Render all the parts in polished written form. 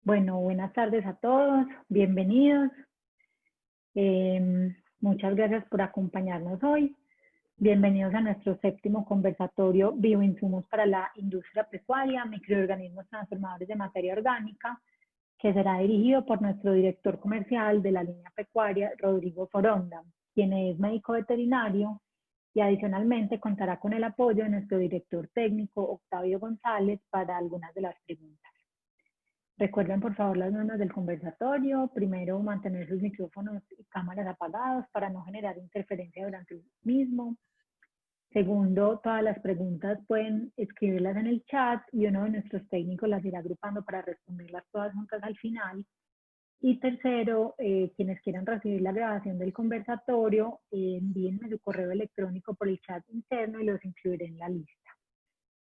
Bueno, buenas tardes a todos, bienvenidos. Muchas gracias por acompañarnos hoy. Bienvenidos a nuestro séptimo conversatorio Bioinsumos para la Industria Pecuaria, Microorganismos Transformadores de Materia Orgánica, que será dirigido por nuestro director comercial de la línea pecuaria, Rodrigo Foronda, quien es médico veterinario y adicionalmente contará con el apoyo de nuestro director técnico, Octavio González, para algunas de las preguntas. Recuerden por favor las normas del conversatorio. Primero, mantener sus micrófonos y cámaras apagados para no generar interferencia durante el mismo. Segundo, todas las preguntas pueden escribirlas en el chat y uno de nuestros técnicos las irá agrupando para responderlas todas juntas al final. Y tercero, quienes quieran recibir la grabación del conversatorio, envíenme su correo electrónico por el chat interno y los incluiré en la lista.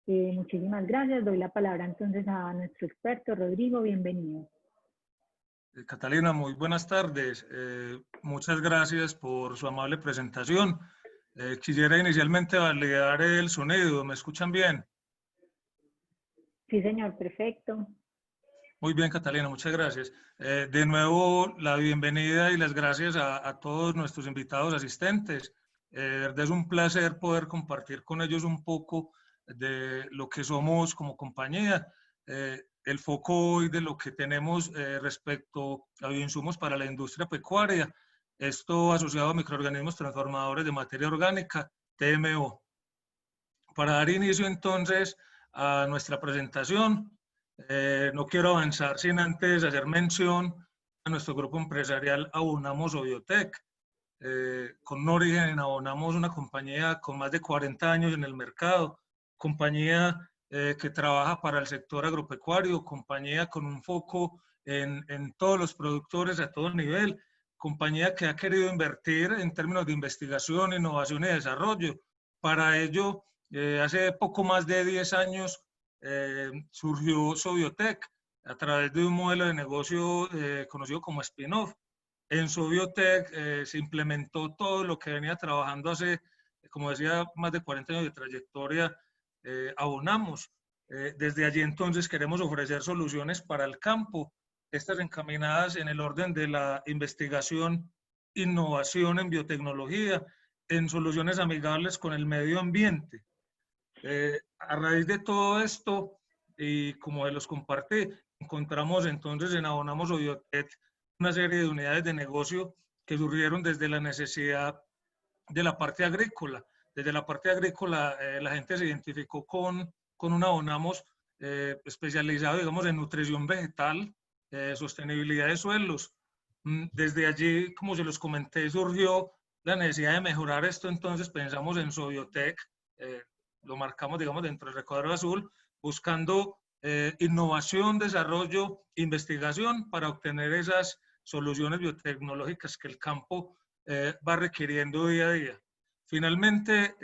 Muchísimas gracias. Doy la palabra entonces a nuestro experto, Rodrigo. Bienvenido. Catalina, muy buenas tardes. Muchas gracias por su amable presentación. Quisiera inicialmente validar el sonido. ¿Me escuchan bien? Sí, señor. Perfecto. Muy bien, Catalina. Muchas gracias. De nuevo, la bienvenida y las gracias a todos nuestros invitados asistentes. De verdad es un placer poder compartir con ellos un poco de lo que somos como compañía, el foco hoy de lo que tenemos respecto a bioinsumos para la industria pecuaria, esto asociado a microorganismos transformadores de materia orgánica, TMO. Para dar inicio entonces a nuestra presentación, no quiero avanzar sin antes hacer mención a nuestro grupo empresarial Abonamos Obiotec. Con origen en Abonamos, una compañía con más de 40 años en el mercado, compañía que trabaja para el sector agropecuario, compañía con un foco en todos los productores a todo nivel, compañía que ha querido invertir en términos de investigación, innovación y desarrollo. Para ello, hace poco más de 10 años surgió Sobiotec a través de un modelo de negocio conocido como spin-off. En Sobiotec se implementó todo lo que venía trabajando hace, como decía, más de 40 años de trayectoria, Abonamos. Desde allí entonces queremos ofrecer soluciones para el campo, estas encaminadas en el orden de la investigación, innovación en biotecnología, en soluciones amigables con el medio ambiente. A raíz de todo esto, y como los compartí, encontramos entonces en Abonamos Obiotec una serie de unidades de negocio que surgieron desde la necesidad de la parte agrícola. Desde la parte agrícola, la gente se identificó con un Abonamos especializado, digamos, en nutrición vegetal, sostenibilidad de suelos. Desde allí, como se los comenté, surgió la necesidad de mejorar esto, entonces pensamos en Sobiotec, lo marcamos, digamos, dentro del recuadro azul, buscando innovación, desarrollo, investigación para obtener esas soluciones biotecnológicas que el campo va requiriendo día a día. Finalmente,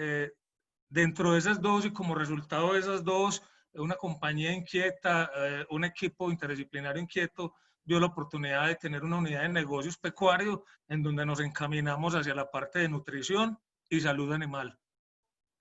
dentro de esas dos y como resultado de esas dos, una compañía inquieta, un equipo interdisciplinario inquieto, vio la oportunidad de tener una unidad de negocios pecuario en donde nos encaminamos hacia la parte de nutrición y salud animal.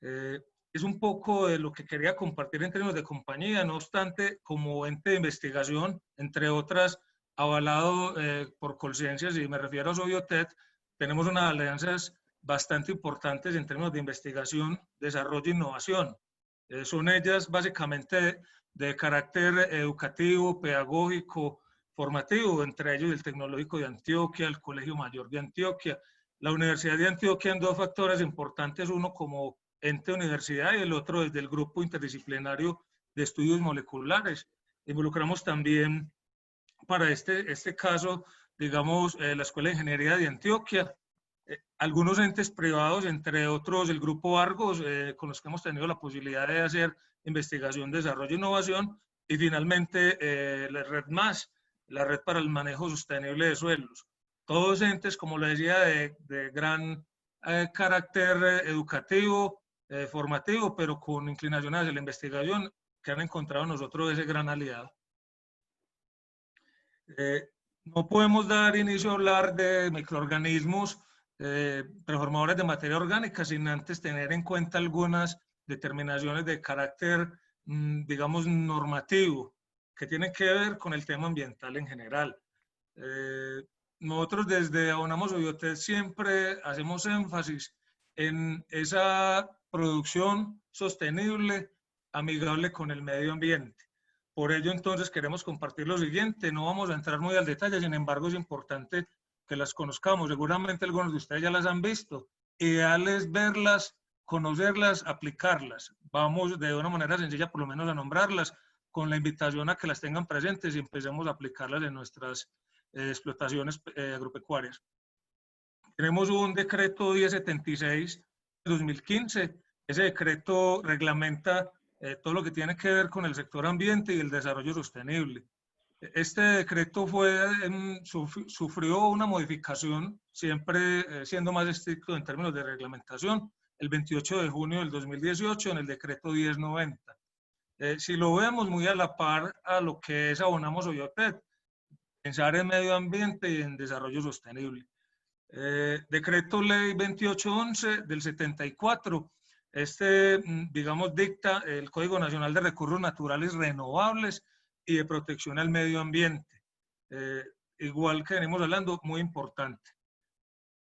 Es un poco de lo que quería compartir en términos de compañía, no obstante, como ente de investigación, entre otras, avalado por Colciencias, y me refiero a Sobiotec, tenemos unas alianzas bastante importantes en términos de investigación, desarrollo e innovación. Son ellas básicamente de carácter educativo, pedagógico, formativo, entre ellos el Tecnológico de Antioquia, el Colegio Mayor de Antioquia, la Universidad de Antioquia en dos factores importantes, uno como ente universidad y el otro desde el grupo interdisciplinario de estudios moleculares. Involucramos también para este caso, digamos, la Escuela de Ingeniería de Antioquia, algunos entes privados, entre otros el Grupo Argos, con los que hemos tenido la posibilidad de hacer investigación, desarrollo e innovación, y finalmente la Red Más, la Red para el Manejo Sostenible de Suelos. Todos entes, como le decía, de gran carácter educativo, formativo, pero con inclinación hacia la investigación, que han encontrado en nosotros ese gran aliado. No podemos dar inicio a hablar de microorganismos transformadores de materia orgánica sin antes tener en cuenta algunas determinaciones de carácter, digamos, normativo que tienen que ver con el tema ambiental en general. Nosotros desde Abonamos Oyotet siempre hacemos énfasis en esa producción sostenible, amigable con el medio ambiente. Por ello, entonces, queremos compartir lo siguiente. No vamos a entrar muy al detalle, sin embargo, es importante que las conozcamos. Seguramente algunos de ustedes ya las han visto. Ideal es verlas, conocerlas, aplicarlas. Vamos de una manera sencilla, por lo menos, a nombrarlas, con la invitación a que las tengan presentes y empecemos a aplicarlas en nuestras explotaciones agropecuarias. Tenemos un decreto 1076 de 2015. Ese decreto reglamenta todo lo que tiene que ver con el sector ambiente y el desarrollo sostenible. Este decreto sufrió una modificación, siempre siendo más estricto en términos de reglamentación, el 28 de junio del 2018 en el decreto 1090. Si lo vemos muy a la par a lo que es Abonamos Oyotet, pensar en medio ambiente y en desarrollo sostenible. Decreto Ley 2811 del 74. Digamos, dicta el Código Nacional de Recursos Naturales Renovables y de Protección al Medio Ambiente. Igual que venimos hablando, muy importante.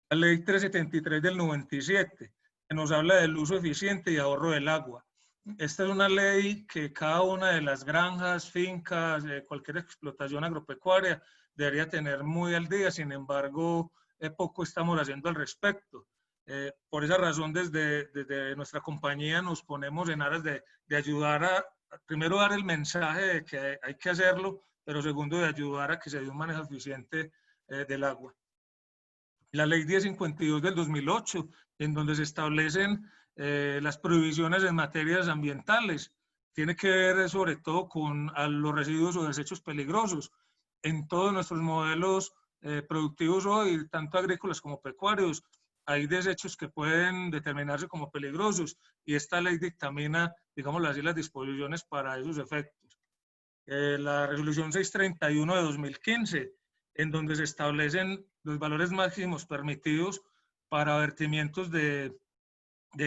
La Ley 373 del 97, que nos habla del uso eficiente y ahorro del agua. Esta es una ley que cada una de las granjas, fincas, cualquier explotación agropecuaria debería tener muy al día. Sin embargo, poco estamos haciendo al respecto. Por esa razón, desde nuestra compañía nos ponemos en aras de ayudar a, primero, dar el mensaje de que hay que hacerlo, pero segundo, de ayudar a que se dé un manejo eficiente del agua. La Ley 1052 del 2008, en donde se establecen las prohibiciones en materias ambientales, tiene que ver sobre todo con los residuos o desechos peligrosos. En todos nuestros modelos productivos hoy, tanto agrícolas como pecuarios, hay desechos que pueden determinarse como peligrosos y esta ley dictamina, digámoslo así, las disposiciones para esos efectos. La resolución 631 de 2015, en donde se establecen los valores máximos permitidos para vertimientos de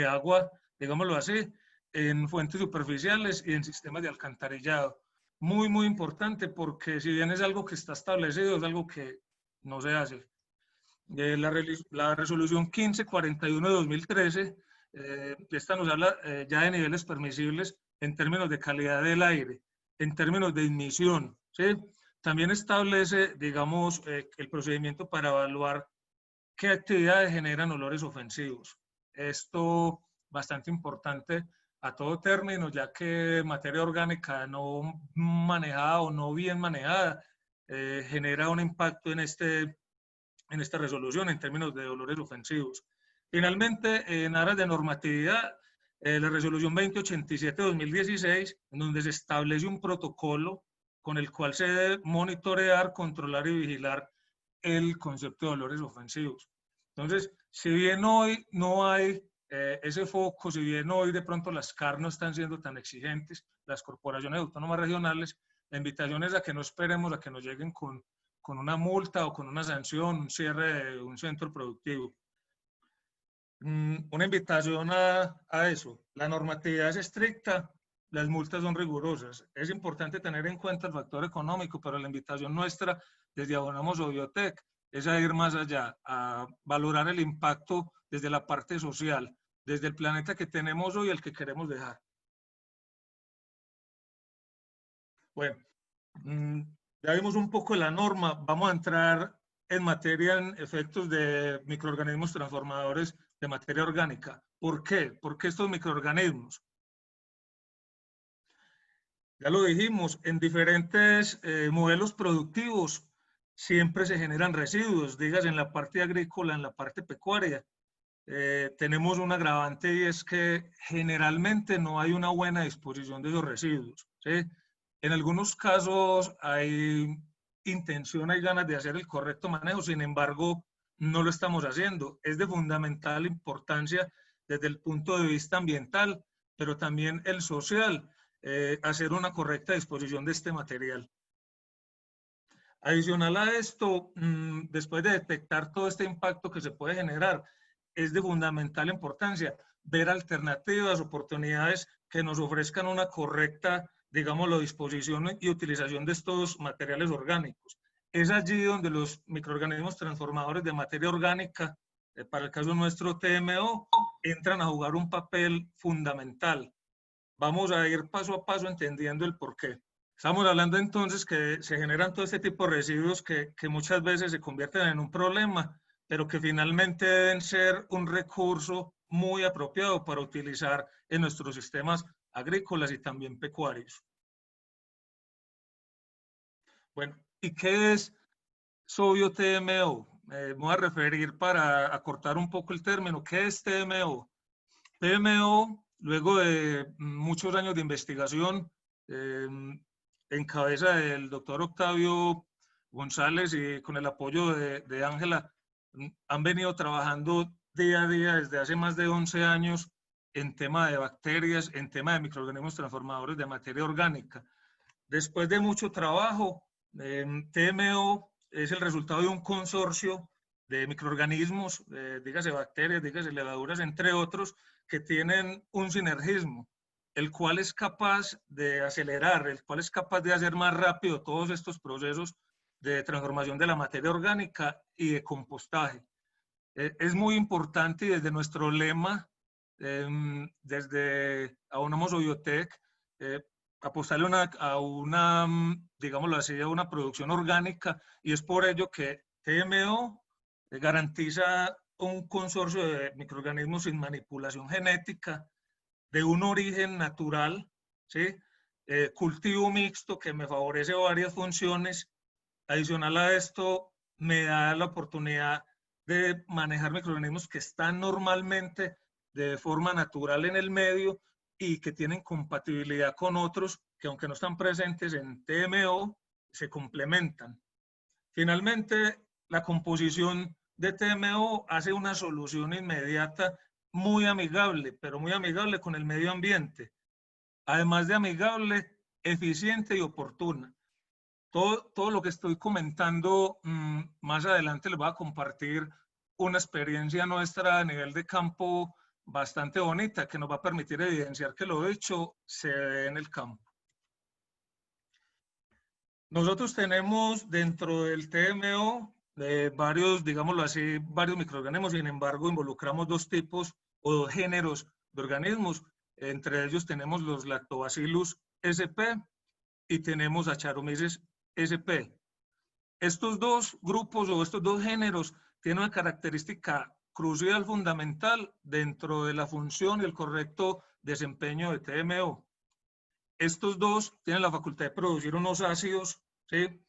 agua, digámoslo así, en fuentes superficiales y en sistemas de alcantarillado. Muy, muy importante porque si bien es algo que está establecido, es algo que no se hace. La resolución 1541 de 2013, esta nos habla ya de niveles permisibles en términos de calidad del aire, en términos de emisión, ¿sí? También establece, digamos, el procedimiento para evaluar qué actividades generan olores ofensivos. Esto bastante importante a todo término, ya que materia orgánica no manejada o no bien manejada genera un impacto en esta resolución en términos de olores ofensivos. Finalmente, en aras de normatividad, la resolución 2087-2016, en donde se establece un protocolo con el cual se debe monitorear, controlar y vigilar el concepto de olores ofensivos. Entonces, si bien hoy no hay ese foco, si bien hoy de pronto las CAR no están siendo tan exigentes, las corporaciones autónomas regionales, la invitación es a que no esperemos a que nos lleguen con una multa o con una sanción, un cierre de un centro productivo. Una invitación a eso. La normatividad es estricta, las multas son rigurosas. Es importante tener en cuenta el factor económico, pero la invitación nuestra desde Abonamos Oyotet es a ir más allá, a valorar el impacto desde la parte social, desde el planeta que tenemos hoy y el que queremos dejar. Bueno, ya vimos un poco la norma, vamos a entrar en materia en efectos de microorganismos transformadores de materia orgánica. ¿Por qué? ¿Por qué estos microorganismos? Ya lo dijimos, en diferentes modelos productivos siempre se generan residuos, digas en la parte agrícola, en la parte pecuaria. Tenemos un agravante y es que generalmente no hay una buena disposición de esos residuos, ¿sí? En algunos casos hay intención, hay ganas de hacer el correcto manejo, sin embargo, no lo estamos haciendo. Es de fundamental importancia desde el punto de vista ambiental, pero también el social, hacer una correcta disposición de este material. Adicional a esto, después de detectar todo este impacto que se puede generar, es de fundamental importancia ver alternativas, oportunidades que nos ofrezcan una correcta digamos, la disposición y utilización de estos materiales orgánicos. Es allí donde los microorganismos transformadores de materia orgánica, para el caso nuestro TMO, entran a jugar un papel fundamental. Vamos a ir paso a paso entendiendo el porqué. Estamos hablando entonces que se generan todo este tipo de residuos que muchas veces se convierten en un problema, pero que finalmente deben ser un recurso muy apropiado para utilizar en nuestros sistemas agrícolas y también pecuarios. Bueno, ¿y qué es sodio TMO? Me voy a referir para acortar un poco el término. ¿Qué es TMO? TMO, luego de muchos años de investigación, en cabeza del doctor Octavio González y con el apoyo de Ángela, han venido trabajando día a día desde hace más de 11 años en tema de bacterias, en tema de microorganismos transformadores de materia orgánica. Después de mucho trabajo, TMO es el resultado de un consorcio de microorganismos, dígase bacterias, dígase levaduras, entre otros, que tienen un sinergismo, el cual es capaz de acelerar, el cual es capaz de hacer más rápido todos estos procesos de transformación de la materia orgánica y de compostaje. Es muy importante y desde nuestro lema, desde Aunamos Biotech, apostarle a una, digámoslo así, a una producción orgánica, y es por ello que TMO garantiza un consorcio de microorganismos sin manipulación genética, de un origen natural, ¿sí? Cultivo mixto que me favorece varias funciones. Adicional a esto, me da la oportunidad de manejar microorganismos que están normalmente de forma natural en el medio y que tienen compatibilidad con otros que, aunque no están presentes en TMO, se complementan. Finalmente, la composición de TMO hace una solución inmediata muy amigable, pero muy amigable con el medio ambiente. Además de amigable, eficiente y oportuna. Todo lo que estoy comentando, más adelante les voy a compartir una experiencia nuestra a nivel de campo bastante bonita que nos va a permitir evidenciar que lo hecho se ve en el campo. Nosotros tenemos dentro del TMO varios, digámoslo así, varios microorganismos. Sin embargo, involucramos dos tipos o dos géneros de organismos. Entre ellos tenemos los Lactobacillus sp y tenemos Saccharomyces sp. Estos dos grupos o estos dos géneros tienen una característica crucial, fundamental dentro de la función y el correcto desempeño de TMO. Estos dos tienen la facultad de producir unos ácidos, ¿sí?,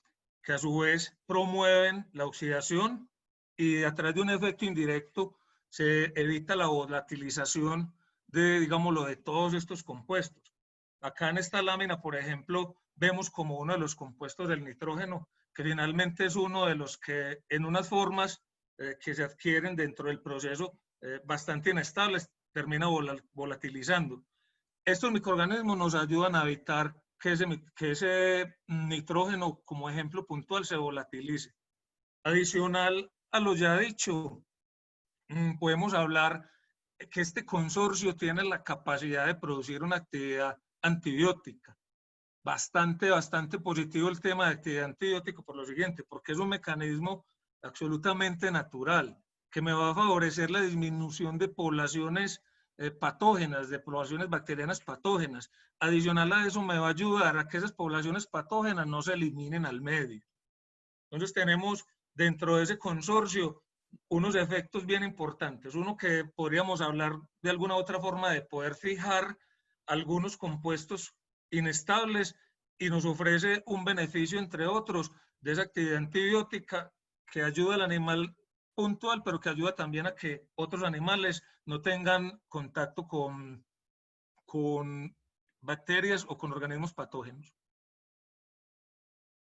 que a su vez promueven la oxidación, y a través de un efecto indirecto se evita la volatilización de, digámoslo, de todos estos compuestos. Acá en esta lámina, por ejemplo, vemos como uno de los compuestos del nitrógeno, que finalmente es uno de los que en unas formas que se adquieren dentro del proceso bastante inestables, termina volatilizando. Estos microorganismos nos ayudan a evitar que ese nitrógeno, como ejemplo puntual, se volatilice. Adicional a lo ya dicho, podemos hablar que este consorcio tiene la capacidad de producir una actividad antibiótica. Bastante positivo el tema de actividad antibiótica por lo siguiente, porque es un mecanismo absolutamente natural que me va a favorecer la disminución de poblaciones patógenas, de poblaciones bacterianas patógenas. Adicional a eso, me va a ayudar a que esas poblaciones patógenas no se eliminen al medio. Entonces tenemos dentro de ese consorcio unos efectos bien importantes. Uno, que podríamos hablar de alguna otra forma de poder fijar algunos compuestos inestables, y nos ofrece un beneficio, entre otros, de esa actividad antibiótica que ayuda al animal puntual, pero que ayuda también a que otros animales no tengan contacto con bacterias o con organismos patógenos.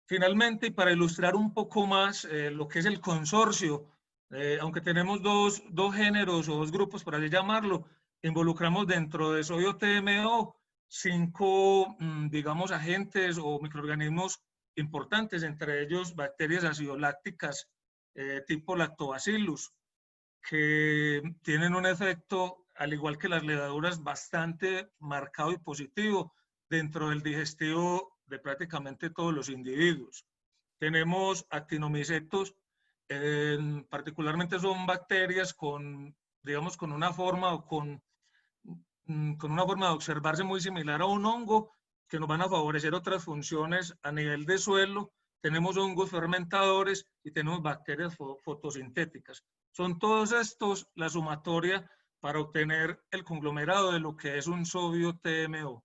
Finalmente, y para ilustrar un poco más lo que es el consorcio, aunque tenemos dos géneros o dos grupos, por así llamarlo, involucramos dentro de sodio TMO 5, digamos, agentes o microorganismos importantes, entre ellos bacterias acidolácticas tipo Lactobacillus, que tienen un efecto, al igual que las levaduras, bastante marcado y positivo dentro del digestivo de prácticamente todos los individuos. Tenemos actinomicetos, particularmente son bacterias con, digamos, con una forma o con una forma de observarse muy similar a un hongo, que nos van a favorecer otras funciones a nivel de suelo. Tenemos hongos fermentadores y tenemos bacterias fotosintéticas. Son todos estos la sumatoria para obtener el conglomerado de lo que es un sodio TMO.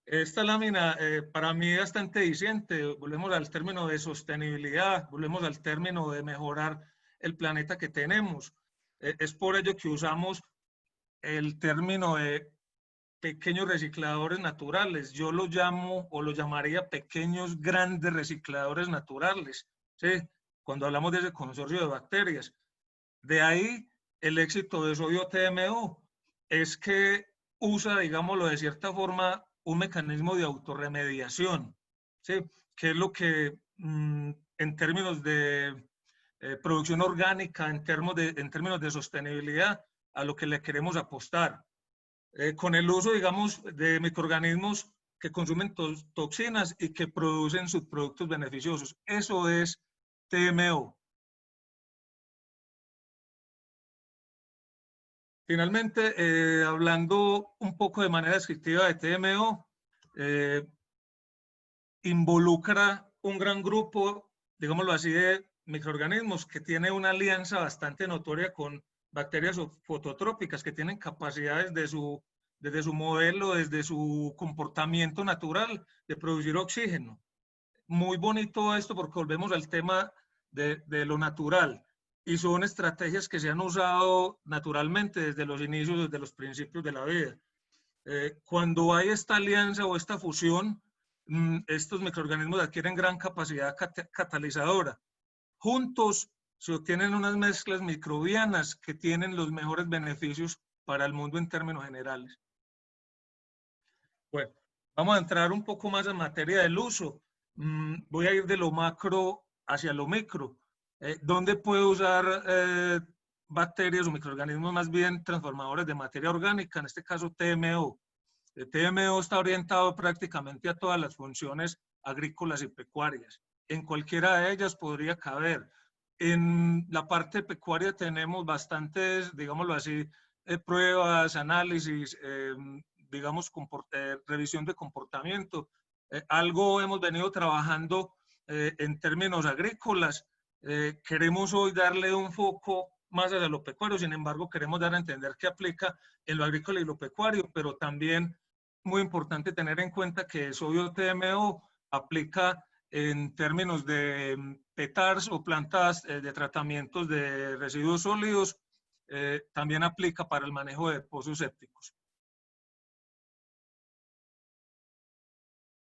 Esta lámina para mí es bastante diciente. Volvemos al término de sostenibilidad, volvemos al término de mejorar el planeta que tenemos. Es por ello que usamos el término de pequeños recicladores naturales. Yo lo llamo o lo llamaría pequeños grandes recicladores naturales, ¿sí? Cuando hablamos de ese consorcio de bacterias. De ahí el éxito de sodio TMO es que usa, digámoslo de cierta forma, un mecanismo de autorremediación, ¿sí? Que es lo que en términos de producción orgánica, en términos de sostenibilidad, a lo que le queremos apostar. Con el uso, digamos, de microorganismos que consumen toxinas y que producen subproductos beneficiosos. Eso es TMO. Finalmente, hablando un poco de manera descriptiva de TMO, involucra un gran grupo, digámoslo así, de microorganismos que tiene una alianza bastante notoria con bacterias fototrópicas que tienen capacidades desde su modelo, desde su comportamiento natural de producir oxígeno. Muy bonito esto porque volvemos al tema de lo natural y son estrategias que se han usado naturalmente desde los inicios, desde los principios de la vida. Cuando hay esta alianza o esta fusión, estos microorganismos adquieren gran capacidad catalizadora. Juntos se obtienen unas mezclas microbianas que tienen los mejores beneficios para el mundo en términos generales. Bueno, vamos a entrar un poco más en materia del uso. Voy a ir de lo macro hacia lo micro. ¿Dónde puedo usar bacterias o microorganismos más bien transformadores de materia orgánica? En este caso TMO. El TMO está orientado prácticamente a todas las funciones agrícolas y pecuarias. En cualquiera de ellas podría caber. En la parte pecuaria tenemos bastantes, digámoslo así, pruebas, análisis, digamos, revisión de comportamiento. Algo hemos venido trabajando en términos agrícolas. Queremos hoy darle un foco más hacia lo pecuario, sin embargo, queremos dar a entender que aplica en lo agrícola y lo pecuario, pero también muy importante tener en cuenta que el sodio TMO aplica en términos de PETARs o plantas de tratamientos de residuos sólidos, también aplica para el manejo de pozos sépticos.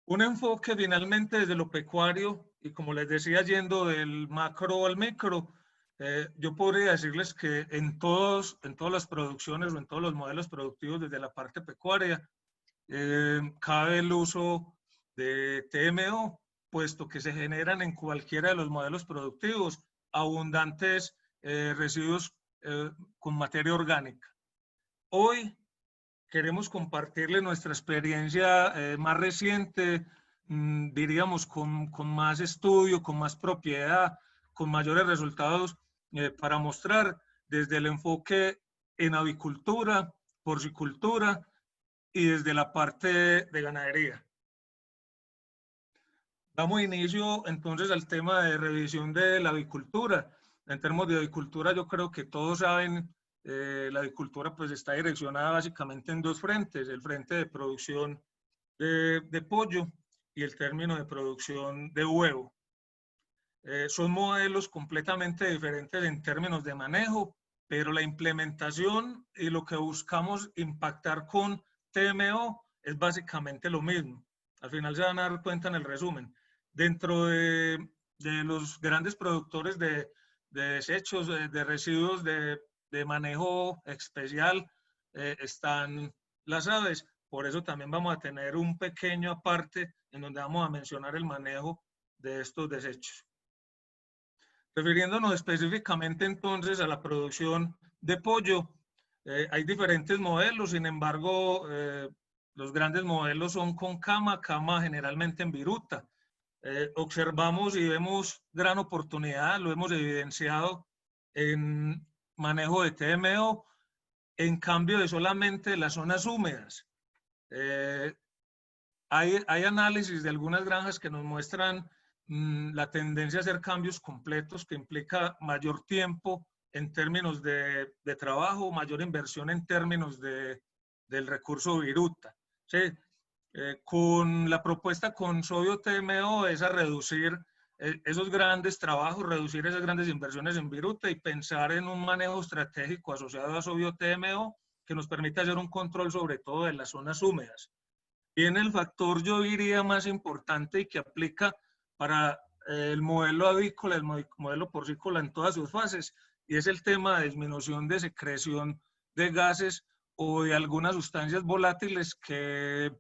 Un enfoque finalmente desde lo pecuario y como les decía, yendo del macro al micro, yo podría decirles que en todas las producciones o en todos los modelos productivos desde la parte pecuaria, cabe el uso de TMO, puesto que se generan en cualquiera de los modelos productivos abundantes residuos con materia orgánica. Hoy queremos compartirle nuestra experiencia más reciente, diríamos con más estudio, con más propiedad, con mayores resultados para mostrar desde el enfoque en avicultura, porcicultura y desde la parte de ganadería. Damos inicio entonces al tema de revisión de la avicultura. En términos de avicultura, yo creo que todos saben, la avicultura pues está direccionada básicamente en dos frentes, el frente de producción de pollo y el término de producción de huevo. Son modelos completamente diferentes en términos de manejo, pero la implementación y lo que buscamos impactar con TMO es básicamente lo mismo. Al final se van a dar cuenta en el resumen. Dentro de los grandes productores de desechos, de residuos de manejo especial, están las aves. Por eso también vamos a tener un pequeño aparte en donde vamos a mencionar el manejo de estos desechos. Refiriéndonos específicamente entonces a la producción de pollo, hay diferentes modelos, sin embargo, los grandes modelos son con cama generalmente en viruta. Observamos y vemos gran oportunidad, lo hemos evidenciado en manejo de TMO, en cambio de solamente las zonas húmedas. Hay análisis de algunas granjas que nos muestran la tendencia a hacer cambios completos que implica mayor tiempo en términos de trabajo, mayor inversión en términos del recurso viruta. ¿Sí? Con la propuesta con Sovio TMO es a reducir esos grandes trabajos, reducir esas grandes inversiones en viruta y pensar en un manejo estratégico asociado a Sovio TMO que nos permita hacer un control sobre todo de las zonas húmedas. Viene el factor, yo diría, más importante y que aplica para el modelo avícola, el modelo porcícola en todas sus fases, y es el tema de disminución de secreción de gases o de algunas sustancias volátiles que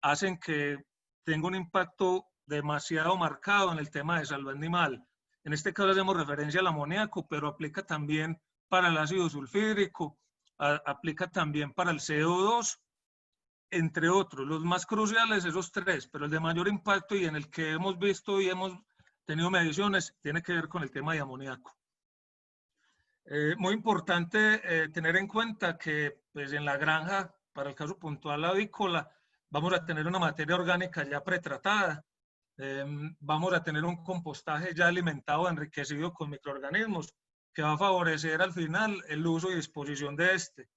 hacen que tenga un impacto demasiado marcado en el tema de salud animal. En este caso hacemos referencia al amoníaco, pero aplica también para el ácido sulfídrico, aplica también para el CO2, entre otros. Los más cruciales, esos tres, pero el de mayor impacto y en el que hemos visto y hemos tenido mediciones, tiene que ver con el tema de amoníaco. Muy importante tener en cuenta que pues, en la granja, para el caso puntual avícola, vamos a tener una materia orgánica ya pretratada, vamos a tener un compostaje ya alimentado, enriquecido con microorganismos, que va a favorecer al final el uso y disposición de este.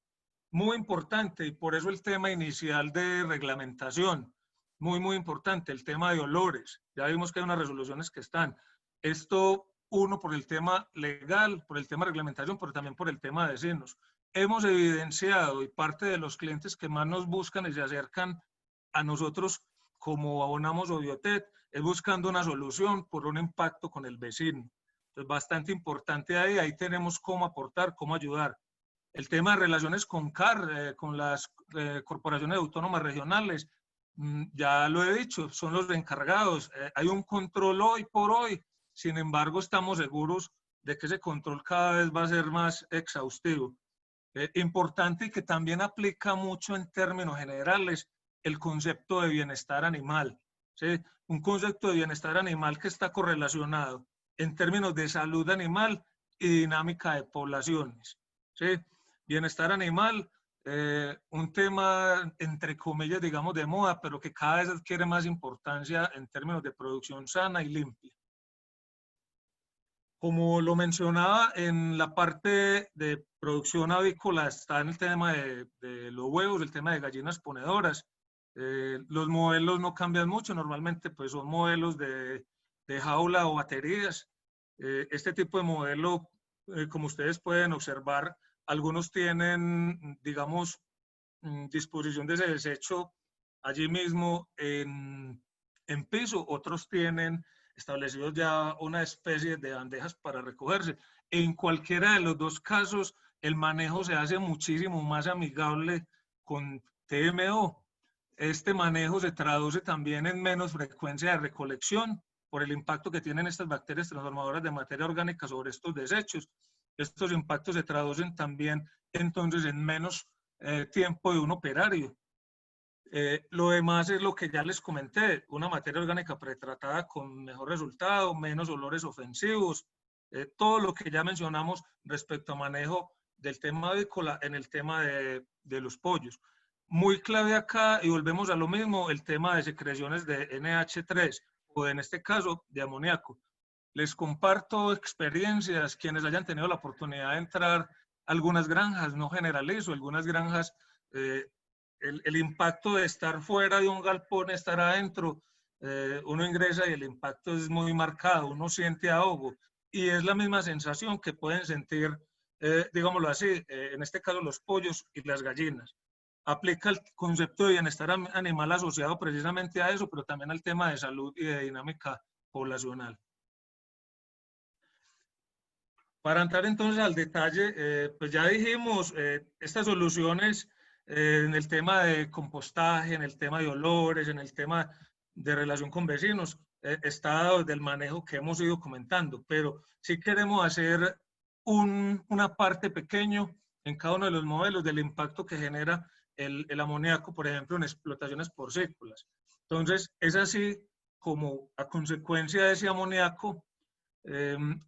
Muy importante, y por eso el tema inicial de reglamentación, muy importante, el tema de olores. Ya vimos que hay unas resoluciones que están. Esto, uno, por el tema legal, por el tema de reglamentación, pero también por el tema de vecinos. Hemos evidenciado, y parte de los clientes que más nos buscan y se acercan a nosotros como abonamos Obiotet, es buscando una solución por un impacto con el vecino. Entonces, bastante importante ahí tenemos cómo aportar, cómo ayudar. El tema de relaciones con CAR, con las corporaciones autónomas regionales, ya lo he dicho, son los encargados. Hay un control hoy por hoy, sin embargo estamos seguros de que ese control cada vez va a ser más exhaustivo. Importante y que también aplica mucho en términos generales el concepto de bienestar animal. ¿Sí? Un concepto de bienestar animal que está correlacionado en términos de salud animal y dinámica de poblaciones. ¿Sí? Bienestar animal, un tema entre comillas, digamos, de moda, pero que cada vez adquiere más importancia en términos de producción sana y limpia. Como lo mencionaba, en la parte de producción avícola está en el tema de los huevos, el tema de gallinas ponedoras. Los modelos no cambian mucho, normalmente pues son modelos de jaula o baterías. Este tipo de modelo, como ustedes pueden observar, algunos tienen, digamos, disposición de ese desecho allí mismo en piso, otros tienen establecidos ya una especie de bandejas para recogerse. En cualquiera de los dos casos, el manejo se hace muchísimo más amigable con TMO. Este manejo se traduce también en menos frecuencia de recolección por el impacto que tienen estas bacterias transformadoras de materia orgánica sobre estos desechos. Estos impactos se traducen también entonces en menos tiempo de un operario. Lo demás es lo que ya les comenté, una materia orgánica pretratada con mejor resultado, menos olores ofensivos, todo lo que ya mencionamos respecto a manejo del tema avícola en el tema de los pollos. Muy clave acá, y volvemos a lo mismo, el tema de secreciones de NH3 o en este caso de amoníaco. Les comparto experiencias, quienes hayan tenido la oportunidad de entrar a algunas granjas, no generalizo, algunas granjas, el impacto de estar fuera de un galpón, estar adentro, uno ingresa y el impacto es muy marcado, uno siente ahogo y es la misma sensación que pueden sentir, digámoslo así, en este caso los pollos y las gallinas. Aplica el concepto de bienestar animal asociado precisamente a eso, pero también al tema de salud y de dinámica poblacional. Para entrar entonces al detalle, pues ya dijimos, estas soluciones en el tema de compostaje, en el tema de olores, en el tema de relación con vecinos, está dado desde el manejo que hemos ido comentando, pero sí queremos hacer una parte pequeño en cada uno de los modelos del impacto que genera el amoníaco, por ejemplo, en explotaciones porcícolas. Entonces, es así como a consecuencia de ese amoníaco,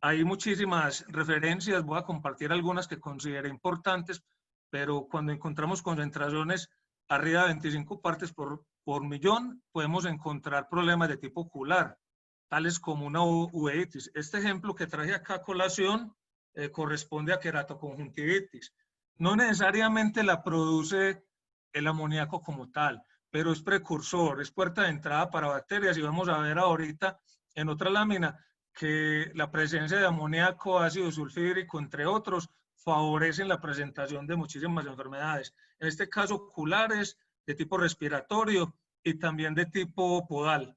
hay muchísimas referencias, voy a compartir algunas que consideré importantes, pero cuando encontramos concentraciones arriba de 25 partes por millón, podemos encontrar problemas de tipo ocular, tales como una uveitis. Este ejemplo que traje acá a colación corresponde a queratoconjuntivitis. No necesariamente la produce el amoníaco como tal, pero es precursor, es puerta de entrada para bacterias, y vamos a ver ahorita en otra lámina que la presencia de amoníaco, ácido sulfídrico, entre otros, favorecen la presentación de muchísimas enfermedades, en este caso oculares, de tipo respiratorio y también de tipo podal.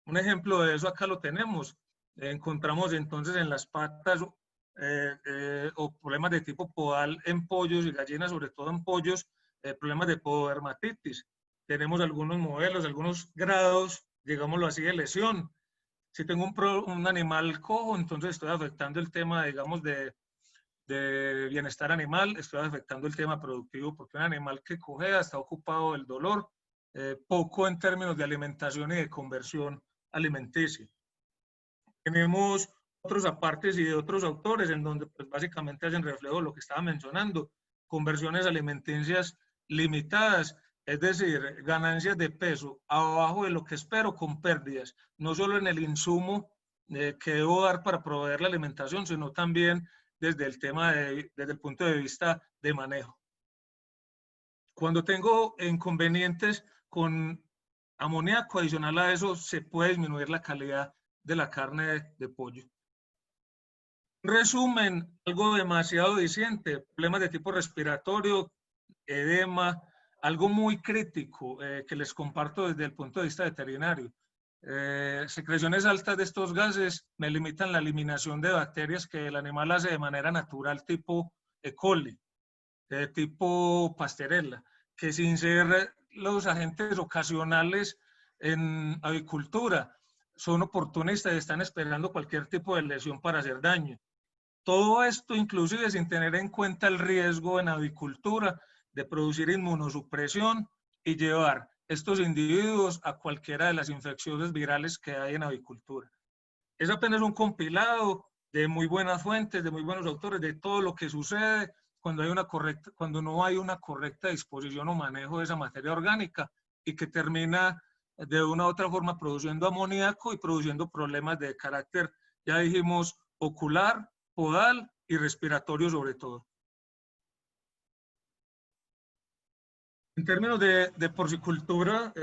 Un ejemplo de eso acá lo tenemos. Encontramos entonces en las patas o problemas de tipo podal en pollos y gallinas, sobre todo en pollos, problemas de pododermatitis. Tenemos algunos modelos, algunos grados, digámoslo así, de lesión. Si tengo un animal cojo, entonces estoy afectando el tema, digamos, de bienestar animal, estoy afectando el tema productivo, porque un animal que cojea está ocupado del dolor, poco en términos de alimentación y de conversión alimenticia. Tenemos otros apartes y de otros autores en donde pues, básicamente hacen reflejo de lo que estaba mencionando, conversiones alimenticias limitadas, es decir, ganancias de peso abajo de lo que espero con pérdidas, no solo en el insumo que debo dar para proveer la alimentación, sino también desde el tema desde el punto de vista de manejo. Cuando tengo inconvenientes con amoníaco adicional a eso, se puede disminuir la calidad de la carne de pollo. Resumen, algo demasiado diciente, problemas de tipo respiratorio, edema, algo muy crítico que les comparto desde el punto de vista veterinario. Secreciones altas de estos gases me limitan la eliminación de bacterias que el animal hace de manera natural, tipo E. coli, tipo Pasteurella, que sin ser los agentes ocasionales en avicultura, son oportunistas y están esperando cualquier tipo de lesión para hacer daño. Todo esto inclusive sin tener en cuenta el riesgo en avicultura de producir inmunosupresión y llevar estos individuos a cualquiera de las infecciones virales que hay en avicultura. Es apenas un compilado de muy buenas fuentes, de muy buenos autores, de todo lo que sucede cuando no hay una correcta disposición o manejo de esa materia orgánica y que termina de una u otra forma produciendo amoníaco y produciendo problemas de carácter, ya dijimos, ocular, podal y respiratorio sobre todo. En términos de porcicultura,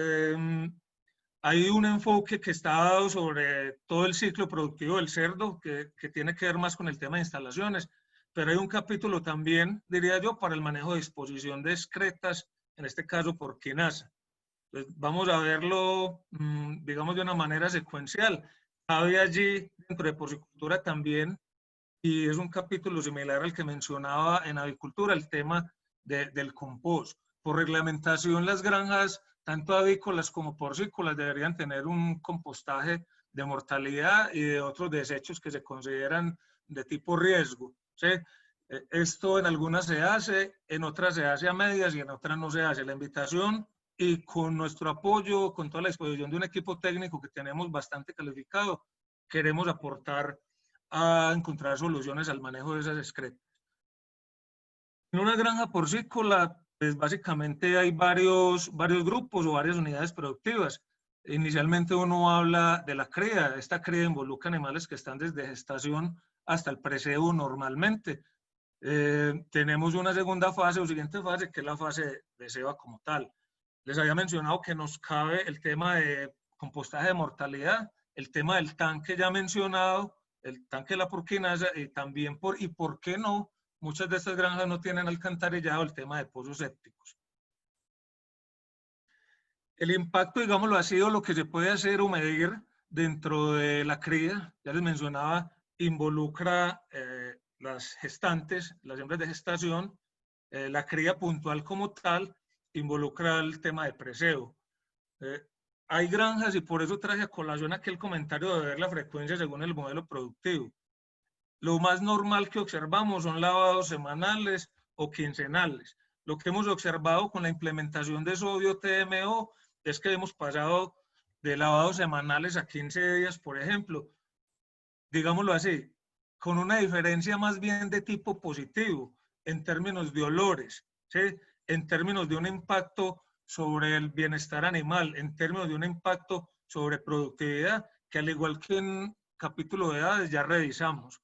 hay un enfoque que está dado sobre todo el ciclo productivo del cerdo, que tiene que ver más con el tema de instalaciones, pero hay un capítulo también, diría yo, para el manejo de disposición de excretas, en este caso por quinasa. Entonces, vamos a verlo, digamos, de una manera secuencial. Cabe allí, dentro de porcicultura también, y es un capítulo similar al que mencionaba en avicultura, el tema del compost. Por reglamentación, las granjas, tanto avícolas como porcícolas, deberían tener un compostaje de mortalidad y de otros desechos que se consideran de tipo riesgo, ¿sí? Esto en algunas se hace, en otras se hace a medias y en otras no se hace. La invitación, y con nuestro apoyo, con toda la disposición de un equipo técnico que tenemos bastante calificado, queremos aportar a encontrar soluciones al manejo de esas excretas. En una granja porcícola, pues básicamente hay varios grupos o varias unidades productivas. Inicialmente uno habla de la cría. Esta cría involucra animales que están desde gestación hasta el precebo normalmente. Tenemos una segunda fase o siguiente fase, que es la fase de ceba como tal. Les había mencionado que nos cabe el tema de compostaje de mortalidad, el tema del tanque ya mencionado, el tanque de la porquinasa, y también por qué no, muchas de estas granjas no tienen alcantarillado, el tema de pozos sépticos. El impacto, digámoslo, ha sido lo que se puede hacer o medir dentro de la cría. Ya les mencionaba, involucra las gestantes, las hembras de gestación, la cría puntual como tal, involucra el tema de preseo. Hay granjas, y por eso traje a colación aquel comentario de ver la frecuencia según el modelo productivo. Lo más normal que observamos son lavados semanales o quincenales. Lo que hemos observado con la implementación de sodio TMO es que hemos pasado de lavados semanales a 15 días, por ejemplo, digámoslo así, con una diferencia más bien de tipo positivo en términos de olores, ¿sí? En términos de un impacto sobre el bienestar animal, en términos de un impacto sobre productividad, que al igual que en capítulo de edades ya revisamos.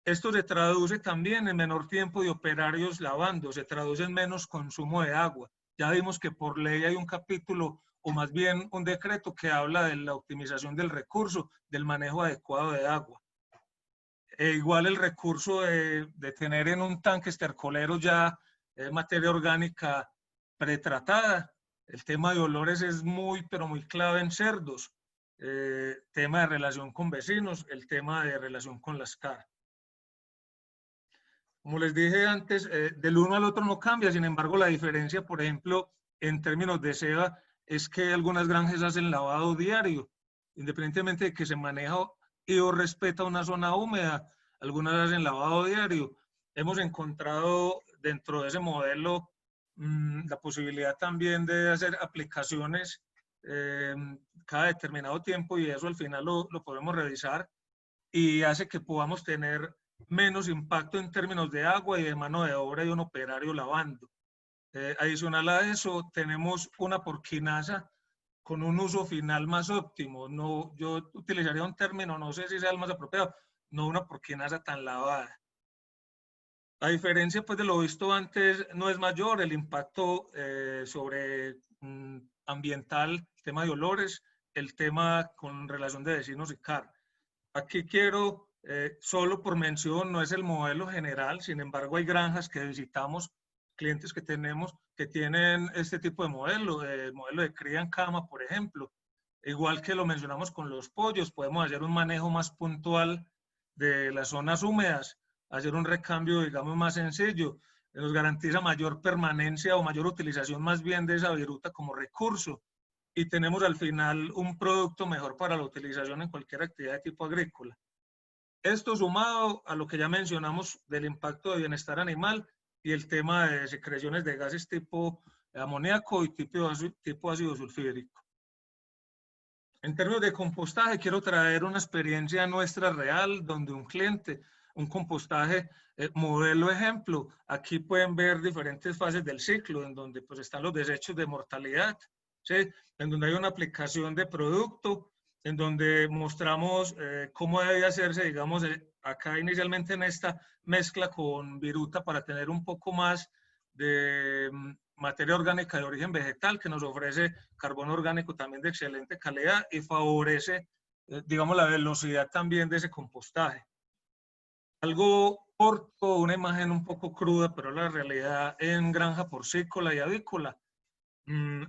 Esto se traduce también en menor tiempo de operarios lavando, se traduce en menos consumo de agua. Ya vimos que por ley hay un capítulo o más bien un decreto que habla de la optimización del recurso, del manejo adecuado de agua. Igual el recurso de tener en un tanque estercolero ya materia orgánica pretratada. El tema de olores es muy, pero muy clave en cerdos. Tema de relación con vecinos, el tema de relación con las CAR. Como les dije antes, del uno al otro no cambia, sin embargo la diferencia, por ejemplo, en términos de ceba, es que algunas granjas hacen lavado diario, independientemente de que se maneja y o respeta una zona húmeda, algunas hacen lavado diario. Hemos encontrado dentro de ese modelo la posibilidad también de hacer aplicaciones cada determinado tiempo y eso al final lo podemos revisar y hace que podamos tener menos impacto en términos de agua y de mano de obra y un operario lavando. Adicional a eso, tenemos una porquinasa con un uso final más óptimo. No, yo utilizaría un término, no sé si sea el más apropiado, no una porquinasa tan lavada. A diferencia pues, de lo visto antes, no es mayor el impacto sobre ambiental, el tema de olores, el tema con relación de vecinos y CAR. Aquí quiero, solo por mención, no es el modelo general, sin embargo hay granjas que visitamos, clientes que tenemos, que tienen este tipo de modelo, modelo de cría en cama, por ejemplo. Igual que lo mencionamos con los pollos, podemos hacer un manejo más puntual de las zonas húmedas, hacer un recambio, digamos, más sencillo, nos garantiza mayor permanencia o mayor utilización más bien de esa viruta como recurso y tenemos al final un producto mejor para la utilización en cualquier actividad de tipo agrícola. Esto sumado a lo que ya mencionamos del impacto de bienestar animal y el tema de secreciones de gases tipo amoníaco y tipo ácido sulfídrico. En términos de compostaje, quiero traer una experiencia nuestra real donde un cliente, un compostaje modelo ejemplo, aquí pueden ver diferentes fases del ciclo en donde pues están los desechos de mortalidad, ¿sí? En donde hay una aplicación de producto, en donde mostramos cómo debe hacerse, digamos, acá inicialmente en esta mezcla con viruta para tener un poco más de materia orgánica de origen vegetal que nos ofrece carbono orgánico también de excelente calidad y favorece, digamos, la velocidad también de ese compostaje. Algo corto, una imagen un poco cruda, pero la realidad en granja porcícola y avícola.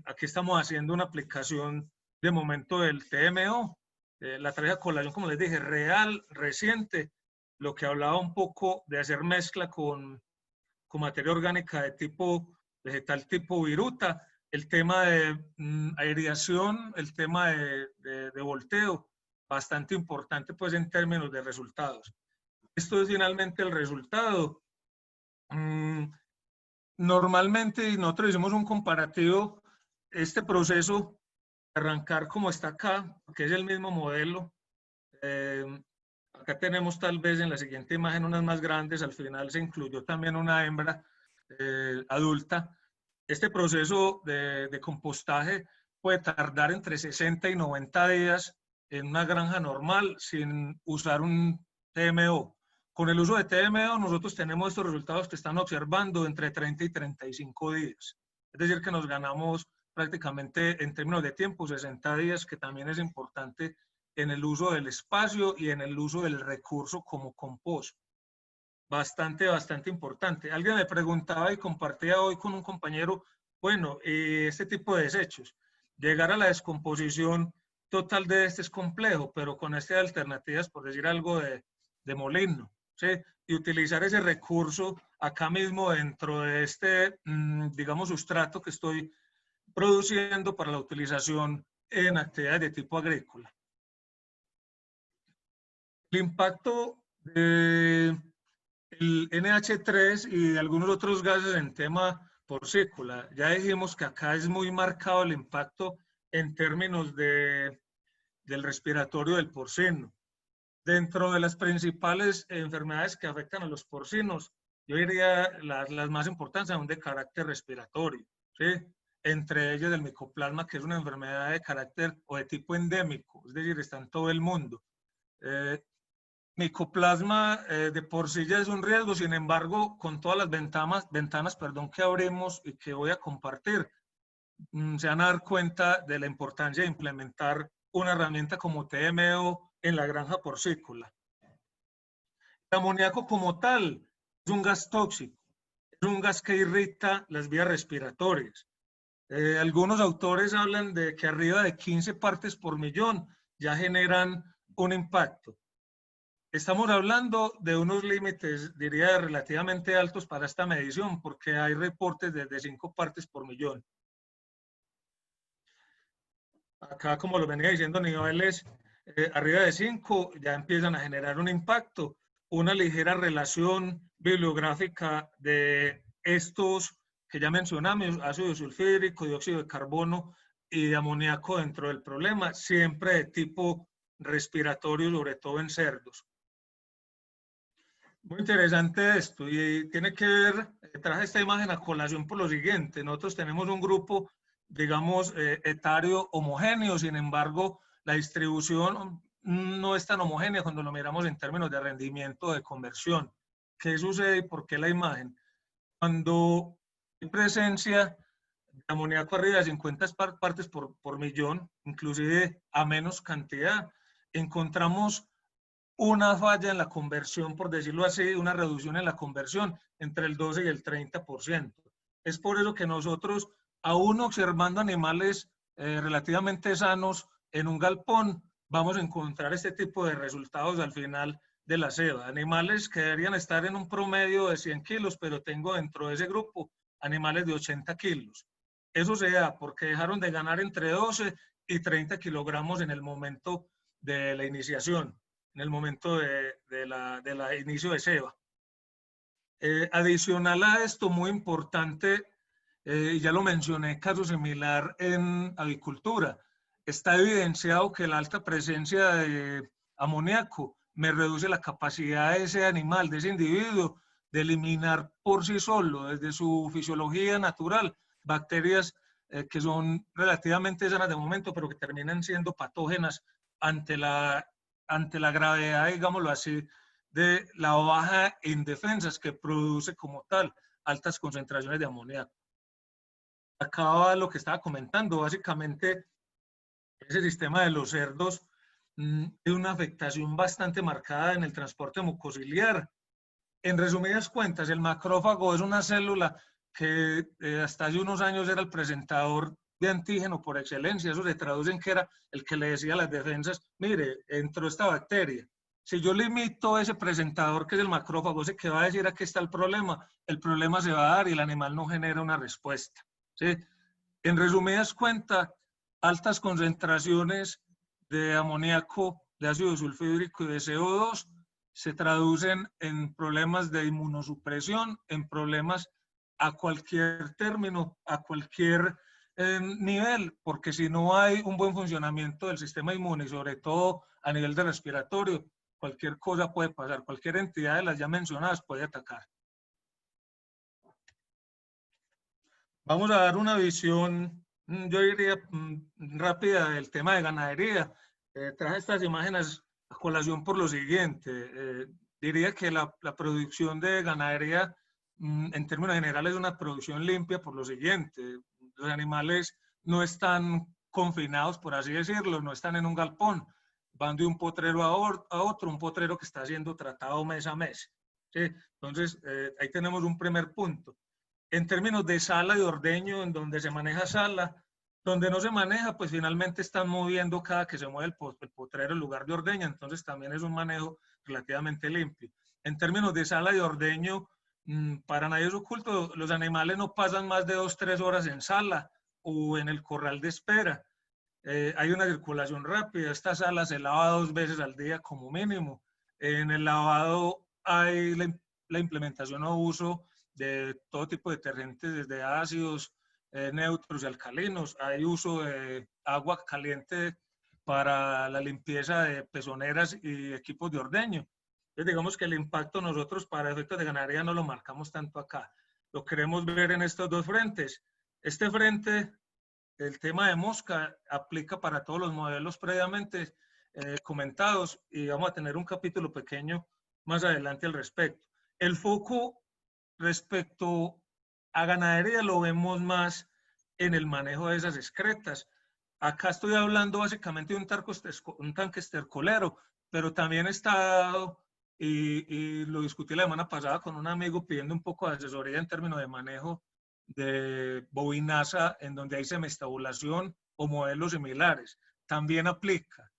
Aquí estamos haciendo una aplicación de momento del TMO, la traje a colación, como les dije, real, reciente, lo que hablaba un poco de hacer mezcla con materia orgánica de tipo vegetal tipo viruta, el tema de aireación, el tema de volteo, bastante importante pues en términos de resultados. Esto es finalmente el resultado. Normalmente nosotros hicimos un comparativo, este proceso, arrancar como está acá, que es el mismo modelo. Acá tenemos tal vez en la siguiente imagen unas más grandes, al final se incluyó también una hembra adulta. Este proceso de compostaje puede tardar entre 60 y 90 días en una granja normal sin usar un TMO. Con el uso de TMO nosotros tenemos estos resultados que están observando entre 30 y 35 días. Es decir, que nos ganamos prácticamente en términos de tiempo 60 días, que también es importante en el uso del espacio y en el uso del recurso como compost. Bastante importante. Alguien me preguntaba y compartía hoy con un compañero, bueno, este tipo de desechos, llegar a la descomposición total de este es complejo, pero con estas alternativas, por decir algo de molino, ¿sí? Y utilizar ese recurso acá mismo dentro de este, digamos, sustrato que estoy produciendo para la utilización en actividades de tipo agrícola. El impacto del NH3 y de algunos otros gases en tema porcícola. Ya dijimos que acá es muy marcado el impacto en términos del respiratorio del porcino. Dentro de las principales enfermedades que afectan a los porcinos, yo diría las más importantes son de carácter respiratorio, ¿sí? Entre ellas el micoplasma, que es una enfermedad de carácter o de tipo endémico, es decir, está en todo el mundo. Micoplasma de por sí ya es un riesgo, sin embargo, con todas las ventanas que abrimos y que voy a compartir, se van a dar cuenta de la importancia de implementar una herramienta como TMO en la granja porcícola. El amoníaco como tal es un gas tóxico, es un gas que irrita las vías respiratorias. Algunos autores hablan de que arriba de 15 partes por millón ya generan un impacto. Estamos hablando de unos límites, diría, relativamente altos para esta medición, porque hay reportes de 5 partes por millón. Acá, como lo venía diciendo, niveles arriba de 5 ya empiezan a generar un impacto. Una ligera relación bibliográfica de estos que ya mencionamos, ácido sulfúrico, dióxido de carbono y de amoníaco dentro del problema, siempre de tipo respiratorio, sobre todo en cerdos. Muy interesante esto y tiene que ver, traje esta imagen a colación por lo siguiente. Nosotros tenemos un grupo, digamos, etario homogéneo, sin embargo, la distribución no es tan homogénea cuando lo miramos en términos de rendimiento de conversión. ¿Qué sucede y por qué la imagen? Cuando hay presencia de amoníaco arriba de 50 partes por millón, inclusive a menos cantidad, encontramos una falla en la conversión, por decirlo así, una reducción en la conversión entre el 12 y el 30%. Es por eso que nosotros, aún observando animales relativamente sanos en un galpón, vamos a encontrar este tipo de resultados al final de la ceba. Animales que deberían estar en un promedio de 100 kilos, pero tengo dentro de ese grupo animales de 80 kilos. Eso se da porque dejaron de ganar entre 12 y 30 kilogramos en el momento de la iniciación, en el momento de la inicio de ceba. Adicional a esto, muy importante, ya lo mencioné, caso similar en avicultura. Está evidenciado que la alta presencia de amoníaco me reduce la capacidad de ese animal, de ese individuo, de eliminar por sí solo, desde su fisiología natural, bacterias que son relativamente sanas de momento, pero que terminan siendo patógenas ante la gravedad, digámoslo así, de la baja en defensas que produce como tal altas concentraciones de amoníaco. Acaba lo que estaba comentando, básicamente ese sistema de los cerdos tiene una afectación bastante marcada en el transporte mucociliar. En resumidas cuentas, el macrófago es una célula que hasta hace unos años era el presentador de antígeno por excelencia. Eso se traduce en que era el que le decía a las defensas, mire, entró esta bacteria. Si yo limito ese presentador que es el macrófago, ese que va a decir aquí está el problema se va a dar y el animal no genera una respuesta. ¿Sí? En resumidas cuentas, altas concentraciones de amoníaco, de ácido sulfúrico y de CO2 se traducen en problemas de inmunosupresión, en problemas a cualquier término, a cualquier nivel, porque si no hay un buen funcionamiento del sistema inmune, y sobre todo a nivel de respiratorio, cualquier cosa puede pasar, cualquier entidad de las ya mencionadas puede atacar. Vamos a dar una visión, yo diría, rápida del tema de ganadería. Traje estas imágenes a colación por lo siguiente. Diría que la producción de ganadería, en términos generales, es una producción limpia por lo siguiente. Los animales no están confinados, por así decirlo, no están en un galpón. Van de un potrero a otro, un potrero que está siendo tratado mes a mes. ¿Sí? Entonces, ahí tenemos un primer punto. En términos de sala de ordeño, en donde se maneja sala, donde no se maneja, pues finalmente están moviendo cada que se mueve el potrero en lugar de ordeña, entonces también es un manejo relativamente limpio. En términos de sala de ordeño, para nadie es oculto, los animales no pasan más de 2-3 horas en sala o en el corral de espera. Hay una circulación rápida, esta sala se lava 2 veces al día como mínimo. En el lavado hay la implementación o uso de todo tipo de detergentes, desde ácidos, neutros y alcalinos. Hay uso de agua caliente para la limpieza de pezoneras y equipos de ordeño. Entonces, digamos que el impacto nosotros para efectos de ganadería no lo marcamos tanto acá. Lo queremos ver en estos dos frentes. Este frente, el tema de mosca, aplica para todos los modelos previamente comentados y vamos a tener un capítulo pequeño más adelante al respecto. El foco respecto a ganadería lo vemos más en el manejo de esas excretas. Acá estoy hablando básicamente de un tanque estercolero, pero también he estado, y lo discutí la semana pasada con un amigo pidiendo un poco de asesoría en términos de manejo de bovinaza, en donde hay semestabulación o modelos similares. También aplica,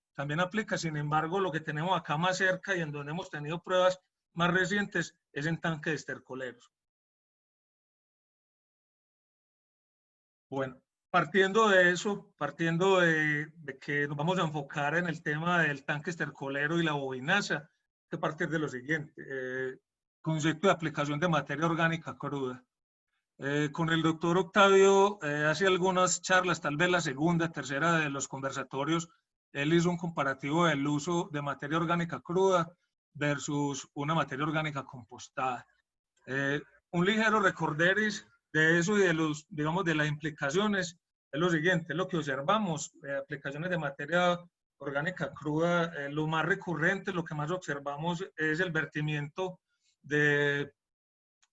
sin embargo, lo que tenemos acá más cerca y en donde hemos tenido pruebas más recientes es en tanques estercoleros. Bueno, partiendo de eso, partiendo de que nos vamos a enfocar en el tema del tanque estercolero y la bovinaza, hay que partir de lo siguiente, concepto de aplicación de materia orgánica cruda. Con el doctor Octavio, hace algunas charlas, tal vez la segunda, tercera de los conversatorios, él hizo un comparativo del uso de materia orgánica cruda versus una materia orgánica compostada. Un ligero recorderis de eso y de los, digamos, de las implicaciones es lo siguiente, es lo que observamos, aplicaciones de materia orgánica cruda, lo más recurrente, lo que más observamos es el vertimiento de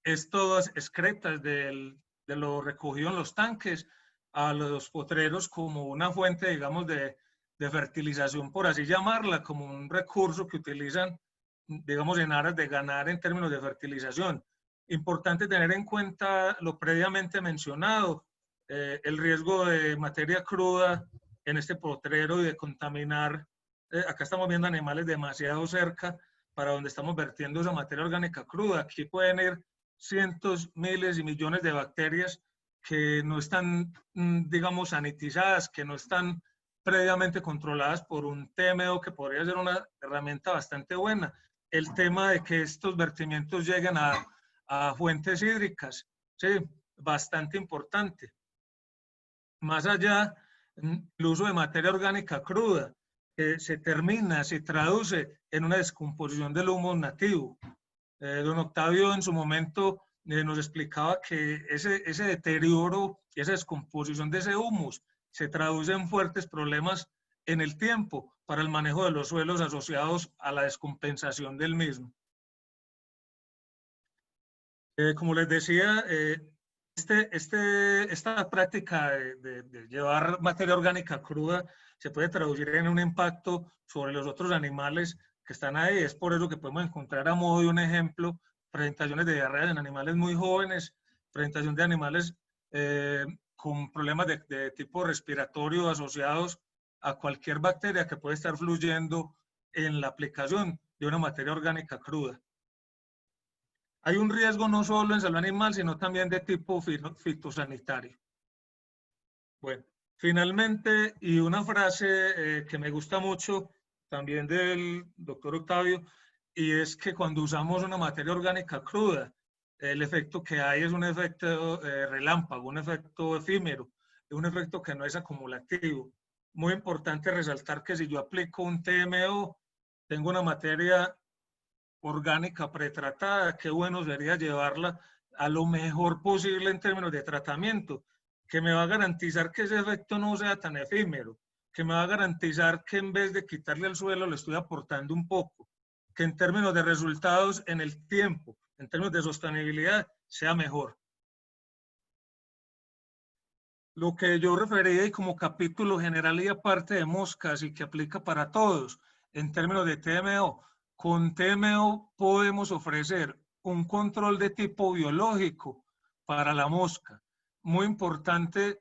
estas excretas de lo recogido en los tanques a los potreros como una fuente, digamos, de fertilización, por así llamarla, como un recurso que utilizan, digamos, en aras de ganar en términos de fertilización. Importante tener en cuenta lo previamente mencionado, el riesgo de materia cruda en este potrero y de contaminar. Acá estamos viendo animales demasiado cerca para donde estamos vertiendo esa materia orgánica cruda. Aquí pueden ir cientos, miles y millones de bacterias que no están, digamos, sanitizadas, que no están previamente controladas por un TMO que podría ser una herramienta bastante buena. El tema de que estos vertimientos lleguen a fuentes hídricas, sí, bastante importante. Más allá, el uso de materia orgánica cruda, se traduce en una descomposición del humo nativo. Don Octavio en su momento nos explicaba que ese deterioro y esa descomposición de ese humus se traduce en fuertes problemas en el tiempo para el manejo de los suelos asociados a la descompensación del mismo. Como les decía, esta práctica de llevar materia orgánica cruda se puede traducir en un impacto sobre los otros animales que están ahí. Es por eso que podemos encontrar a modo de un ejemplo presentaciones de diarrea en animales muy jóvenes, presentación de animales con problemas de tipo respiratorio asociados a cualquier bacteria que puede estar fluyendo en la aplicación de una materia orgánica cruda. Hay un riesgo no solo en salud animal, sino también de tipo fitosanitario. Bueno, finalmente, y una frase que me gusta mucho también del doctor Octavio, y es que cuando usamos una materia orgánica cruda, el efecto que hay es un efecto relámpago, un efecto efímero, un efecto que no es acumulativo. Muy importante resaltar que si yo aplico un TMO, tengo una materia orgánica pretratada, qué bueno sería llevarla a lo mejor posible en términos de tratamiento, que me va a garantizar que ese efecto no sea tan efímero, que me va a garantizar que en vez de quitarle al suelo le estoy aportando un poco, que en términos de resultados en el tiempo, en términos de sostenibilidad, sea mejor. Lo que yo refería y como capítulo general y aparte de moscas y que aplica para todos, en términos de TMO, con TMO podemos ofrecer un control de tipo biológico para la mosca. Muy importante,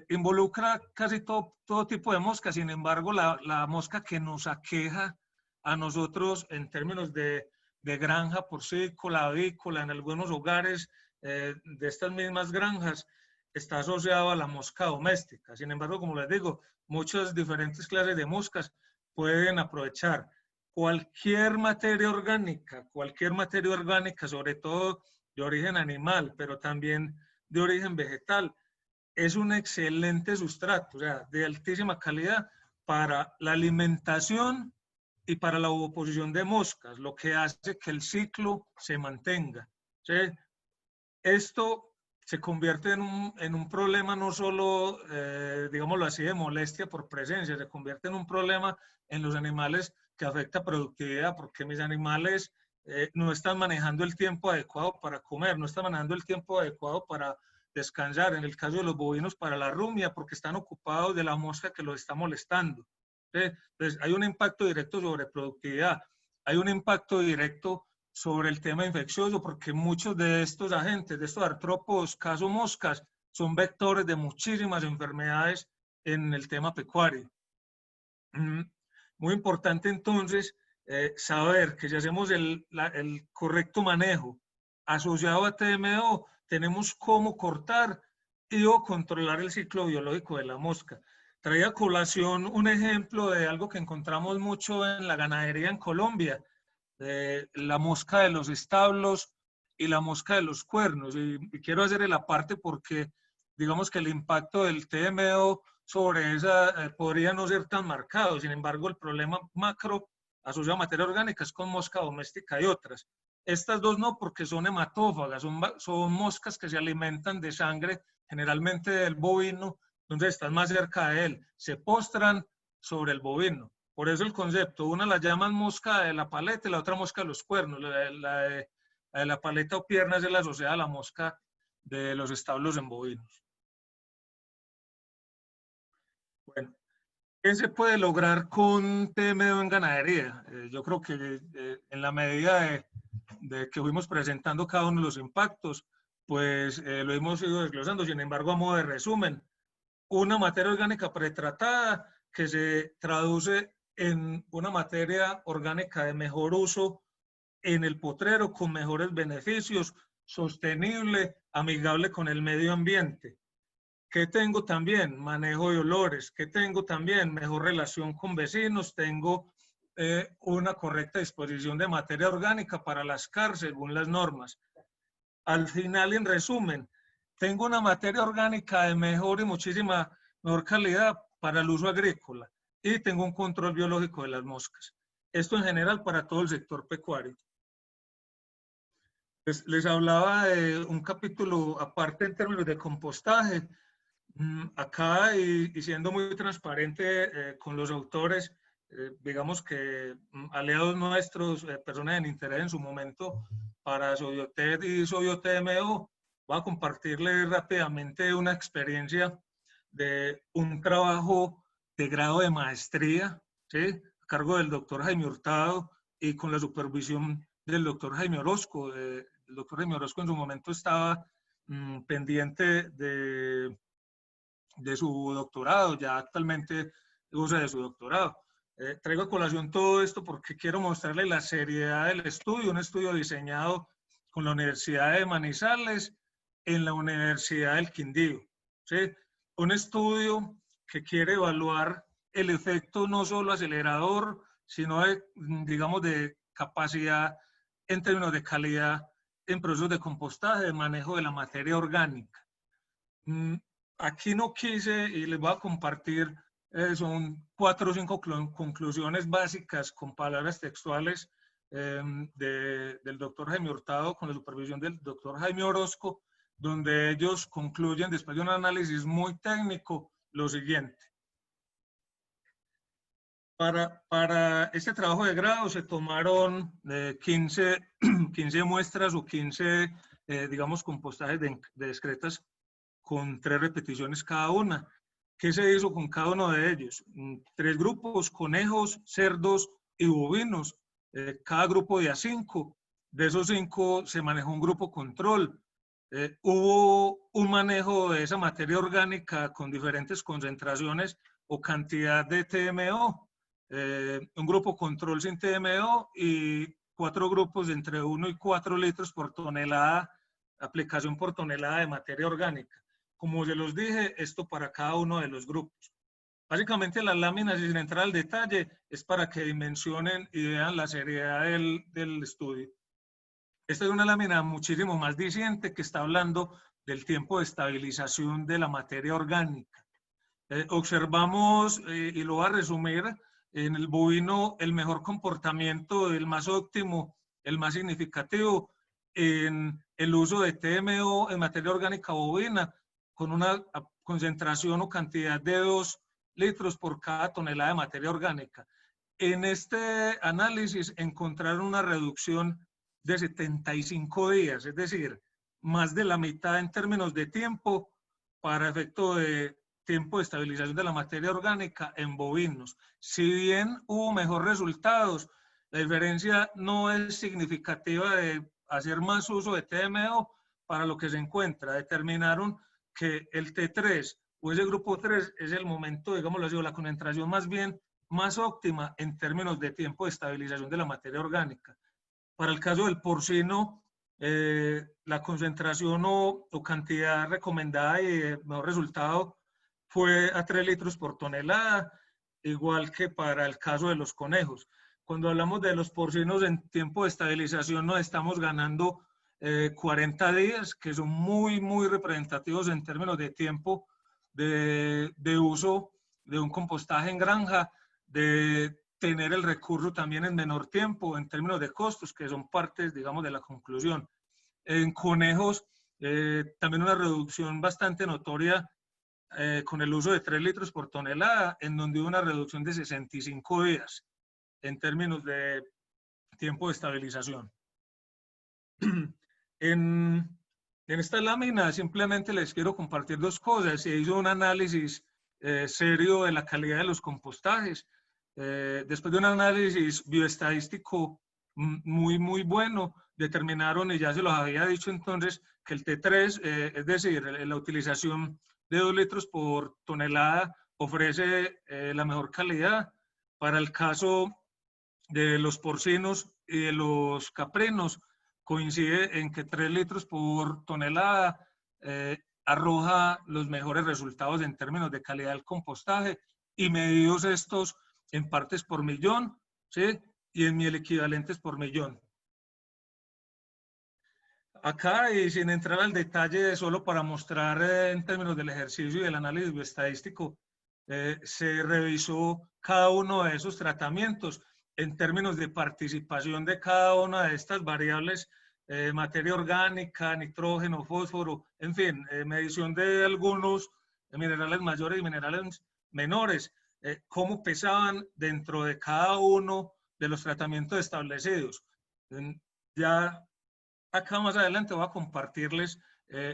involucra casi todo tipo de mosca, sin embargo, la mosca que nos aqueja a nosotros en términos de granja porcícola, avícola, en algunos hogares de estas mismas granjas, está asociado a la mosca doméstica. Sin embargo, como les digo, muchas diferentes clases de moscas pueden aprovechar cualquier materia orgánica, sobre todo de origen animal, pero también de origen vegetal, es un excelente sustrato, o sea, de altísima calidad para la alimentación y para la oposición de moscas, lo que hace que el ciclo se mantenga. ¿Sí? Esto se convierte en un problema no solo, digámoslo así, de molestia por presencia, se convierte en un problema en los animales que afecta productividad, porque mis animales no están manejando el tiempo adecuado para comer, no están manejando el tiempo adecuado para descansar. En el caso de los bovinos, para la rumia, porque están ocupados de la mosca que los está molestando. ¿Sí? Entonces, hay un impacto directo sobre productividad, hay un impacto directo sobre el tema infeccioso, porque muchos de estos agentes, de estos artrópodos, caso moscas, son vectores de muchísimas enfermedades en el tema pecuario. Muy importante entonces saber que si hacemos el correcto manejo asociado a TMO, tenemos cómo cortar y o controlar el ciclo biológico de la mosca. Traía a colación un ejemplo de algo que encontramos mucho en la ganadería en Colombia, la mosca de los establos y la mosca de los cuernos. Y quiero hacer el aparte porque digamos que el impacto del TMO sobre esa podría no ser tan marcado. Sin embargo, el problema macro asociado a materia orgánica es con mosca doméstica y otras. Estas dos no, porque son hematófagas, son moscas que se alimentan de sangre, generalmente del bovino, entonces están más cerca de él, se postran sobre el bovino. Por eso el concepto, una la llaman mosca de la paleta y la otra mosca de los cuernos. La de la paleta o piernas es la asociada a la mosca de los establos en bovinos. Bueno, ¿qué se puede lograr con TMO en ganadería? Yo creo que en la medida de que fuimos presentando cada uno de los impactos, pues lo hemos ido desglosando. Sin embargo, a modo de resumen, una materia orgánica pretratada que se traduce en una materia orgánica de mejor uso en el potrero, con mejores beneficios, sostenible, amigable con el medio ambiente. ¿Qué tengo también? Manejo de olores. ¿Qué tengo también? Mejor relación con vecinos. Tengo una correcta disposición de materia orgánica para las CAR según las normas. Al final, en resumen, tengo una materia orgánica de mejor y muchísima mejor calidad para el uso agrícola y tengo un control biológico de las moscas. Esto en general para todo el sector pecuario. Les hablaba de un capítulo aparte en términos de compostaje. Acá, y siendo muy transparente con los autores, digamos que aliados nuestros, personas en interés en su momento para Sobiotet y SobioTMO, voy a compartirles rápidamente una experiencia de un trabajo de grado de maestría, ¿sí? A cargo del doctor Jaime Hurtado y con la supervisión del doctor Jaime Orozco. El doctor Jaime Orozco en su momento estaba pendiente de su doctorado, ya actualmente goza de su doctorado. Traigo a colación todo esto porque quiero mostrarle la seriedad del estudio, un estudio diseñado con la Universidad de Manizales en la Universidad del Quindío. ¿Sí? Un estudio que quiere evaluar el efecto no solo acelerador, sino de, digamos, de capacidad en términos de calidad en procesos de compostaje, de manejo de la materia orgánica. Aquí no quise y les voy a compartir, son 4 o 5 conclusiones básicas con palabras textuales del doctor Jaime Hurtado con la supervisión del doctor Jaime Orozco, donde ellos concluyen después de un análisis muy técnico lo siguiente. Para este trabajo de grado se tomaron 15 muestras o 15, digamos, compostajes de excretas con 3 repeticiones cada una. ¿Qué se hizo con cada uno de ellos? 3 grupos, conejos, cerdos y bovinos. Cada grupo de a 5. De esos 5 se manejó un grupo control. Hubo un manejo de esa materia orgánica con diferentes concentraciones o cantidad de TMO. Un grupo control sin TMO y 4 grupos de entre 1 y 4 litros por tonelada, aplicación por tonelada de materia orgánica. Como se los dije, esto para cada uno de los grupos. Básicamente las láminas, sin entrar al detalle, es para que dimensionen y vean la seriedad del estudio. Esta es una lámina muchísimo más diciente que está hablando del tiempo de estabilización de la materia orgánica. Observamos, y lo voy a resumir, en el bovino el mejor comportamiento, el más óptimo, el más significativo en el uso de TMO en materia orgánica bovina, con una concentración o cantidad de 2 litros por cada tonelada de materia orgánica. En este análisis encontraron una reducción de 75 días, es decir, más de la mitad en términos de tiempo para efecto de tiempo de estabilización de la materia orgánica en bovinos. Si bien hubo mejores resultados, la diferencia no es significativa de hacer más uso de TMO para lo que se encuentra. Determinaron que el T3 o ese grupo 3 es el momento, digámoslo así, la concentración más bien más óptima en términos de tiempo de estabilización de la materia orgánica. Para el caso del porcino, la concentración o cantidad recomendada y mejor resultado fue a 3 litros por tonelada, igual que para el caso de los conejos. Cuando hablamos de los porcinos en tiempo de estabilización, nos estamos ganando 40 días, que son muy, muy representativos en términos de tiempo de uso de un compostaje en granja, de tener el recurso también en menor tiempo en términos de costos, que son partes, digamos, de la conclusión. En conejos, también una reducción bastante notoria con el uso de 3 litros por tonelada, en donde hubo una reducción de 65 días en términos de tiempo de estabilización. En esta lámina simplemente les quiero compartir 2 cosas. Se hizo un análisis serio de la calidad de los compostajes. Después de un análisis bioestadístico muy, muy bueno, determinaron, y ya se los había dicho entonces, que el T3, es decir, la utilización de 2 litros por tonelada ofrece la mejor calidad. Para el caso de los porcinos y de los caprinos, coincide en que 3 litros por tonelada arroja los mejores resultados en términos de calidad del compostaje, y medidos estos en partes por millón, ¿sí? Y en miel equivalentes por millón. Acá, y sin entrar al detalle, solo para mostrar en términos del ejercicio y del análisis estadístico, se revisó cada uno de esos tratamientos en términos de participación de cada una de estas variables, materia orgánica, nitrógeno, fósforo, en fin, medición de algunos minerales mayores y minerales menores, cómo pesaban dentro de cada uno de los tratamientos establecidos. Ya acá más adelante voy a compartirles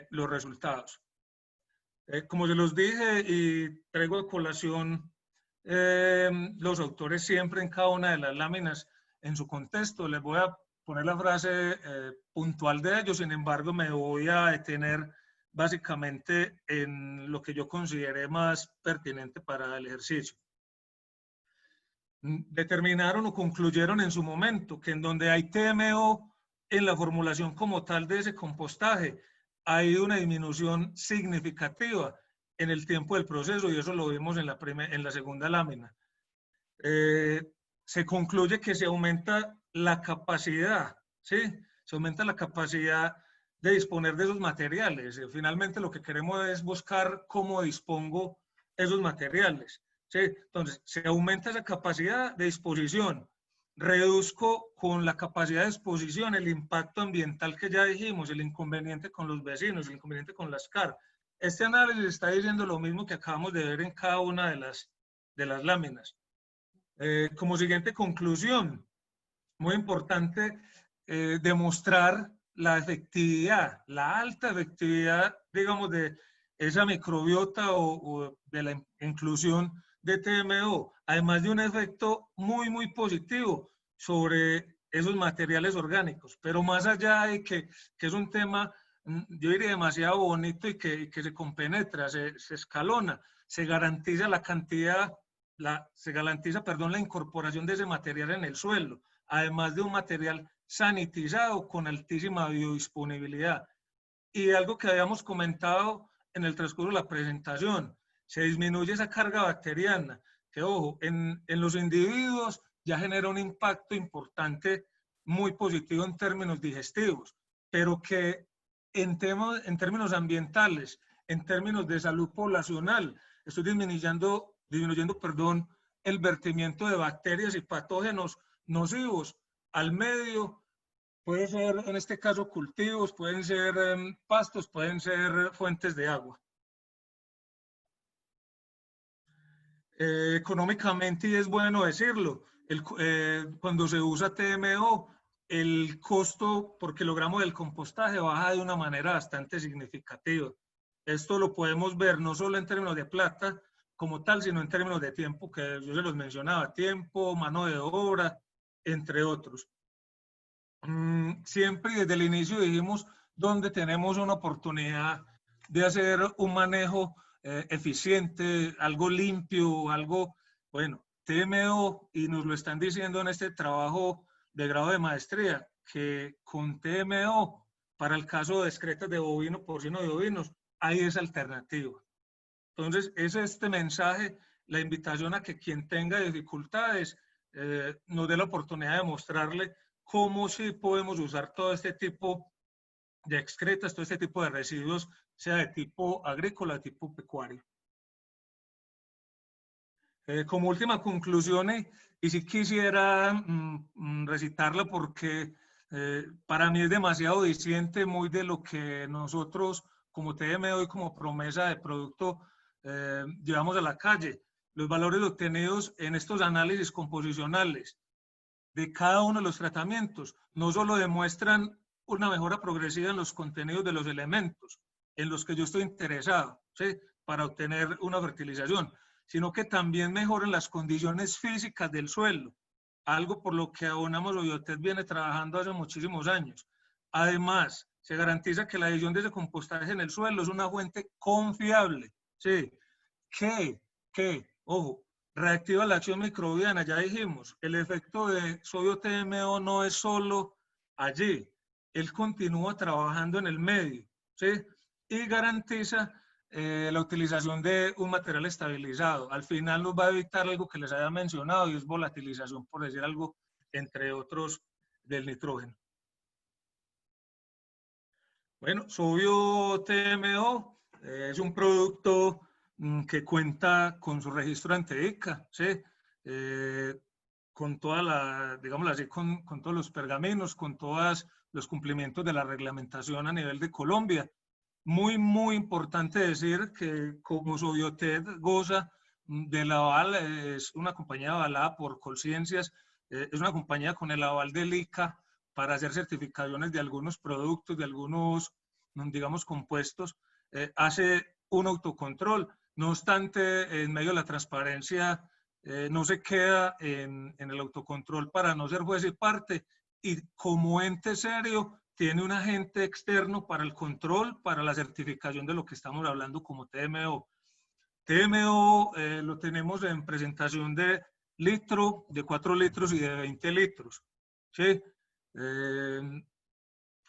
los resultados. Como se los dije y traigo a colación los autores siempre en cada una de las láminas en su contexto, les voy a poner la frase puntual de ellos, sin embargo me voy a detener básicamente en lo que yo consideré más pertinente para el ejercicio. Determinaron o concluyeron en su momento que en donde hay TMO en la formulación como tal de ese compostaje, hay una disminución significativa en el tiempo del proceso, y eso lo vimos en la segunda lámina. Se concluye que se aumenta la capacidad, ¿sí? Se aumenta la capacidad de disponer de esos materiales. Finalmente lo que queremos es buscar cómo dispongo esos materiales, ¿sí? Entonces, se aumenta esa capacidad de disposición. Reduzco con la capacidad de exposición el impacto ambiental que ya dijimos, el inconveniente con los vecinos, el inconveniente con las CAR. Este análisis está diciendo lo mismo que acabamos de ver en cada una de las láminas. Como siguiente conclusión, muy importante demostrar la efectividad, la alta efectividad, digamos, de esa microbiota o de la inclusión de TMO, además de un efecto muy, muy positivo sobre esos materiales orgánicos. Pero más allá de que es un tema, yo diría, demasiado bonito y que se compenetra, se escalona, se garantiza la cantidad, se garantiza, perdón, la incorporación de ese material en el suelo, además de un material sanitizado con altísima biodisponibilidad. Y algo que habíamos comentado en el transcurso de la presentación, se disminuye esa carga bacteriana, que ojo, en los individuos ya genera un impacto importante muy positivo en términos digestivos, pero que en términos ambientales, en términos de salud poblacional, estoy disminuyendo, el vertimiento de bacterias y patógenos nocivos al medio. Puede ser, en este caso, cultivos, pueden ser pastos, pueden ser fuentes de agua. Económicamente, y es bueno decirlo, cuando se usa TMO, el costo por kilogramo del compostaje baja de una manera bastante significativa. Esto lo podemos ver no solo en términos de plata como tal, sino en términos de tiempo, que yo se los mencionaba, tiempo, mano de obra, entre otros. Siempre desde el inicio dijimos dónde tenemos una oportunidad de hacer un manejo eficiente, algo limpio, algo, bueno, TMO, y nos lo están diciendo en este trabajo de grado de maestría, que con TMO, para el caso de excretas de bovino, porcino y ovinos, hay esa alternativa. Entonces, es este mensaje, la invitación a que quien tenga dificultades nos dé la oportunidad de mostrarle cómo sí podemos usar todo este tipo de excretas, todo este tipo de residuos, sea de tipo agrícola, de tipo pecuario. Como última conclusión, y si quisiera recitarla porque para mí es demasiado diciente, muy de lo que nosotros como TMO y como promesa de producto llevamos a la calle. Los valores obtenidos en estos análisis composicionales de cada uno de los tratamientos no solo demuestran una mejora progresiva en los contenidos de los elementos en los que yo estoy interesado, ¿sí?, para obtener una fertilización, sino que también mejoran las condiciones físicas del suelo, algo por lo que Abonamos o Biotet viene trabajando hace muchísimos años. Además, se garantiza que la adición de ese compostaje en el suelo es una fuente confiable, ¿sí?, que, ojo, reactiva la acción microbiana. Ya dijimos, el efecto de sodio TMO no es solo allí, él continúa trabajando en el medio, ¿sí?, y garantiza la utilización de un material estabilizado. Al final nos va a evitar algo que les había mencionado, y es volatilización, por decir algo, entre otros, del nitrógeno. Bueno, Sodio TMO es un producto que cuenta con su registro ante ICA, ¿sí?, con toda la, digámoslo así, con todos los pergaminos, con todos los cumplimientos de la reglamentación a nivel de Colombia. Muy, muy importante decir que como Sobiotet goza del aval, es una compañía avalada por Colciencias, es una compañía con el aval del ICA para hacer certificaciones de algunos productos, de algunos, digamos, compuestos, hace un autocontrol. No obstante, en medio de la transparencia, no se queda en el autocontrol para no ser juez y parte, y como ente serio tiene un agente externo para el control, para la certificación de lo que estamos hablando como TMO. TMO lo tenemos en presentación de litro, de 4 litros y de 20 litros. ¿Sí?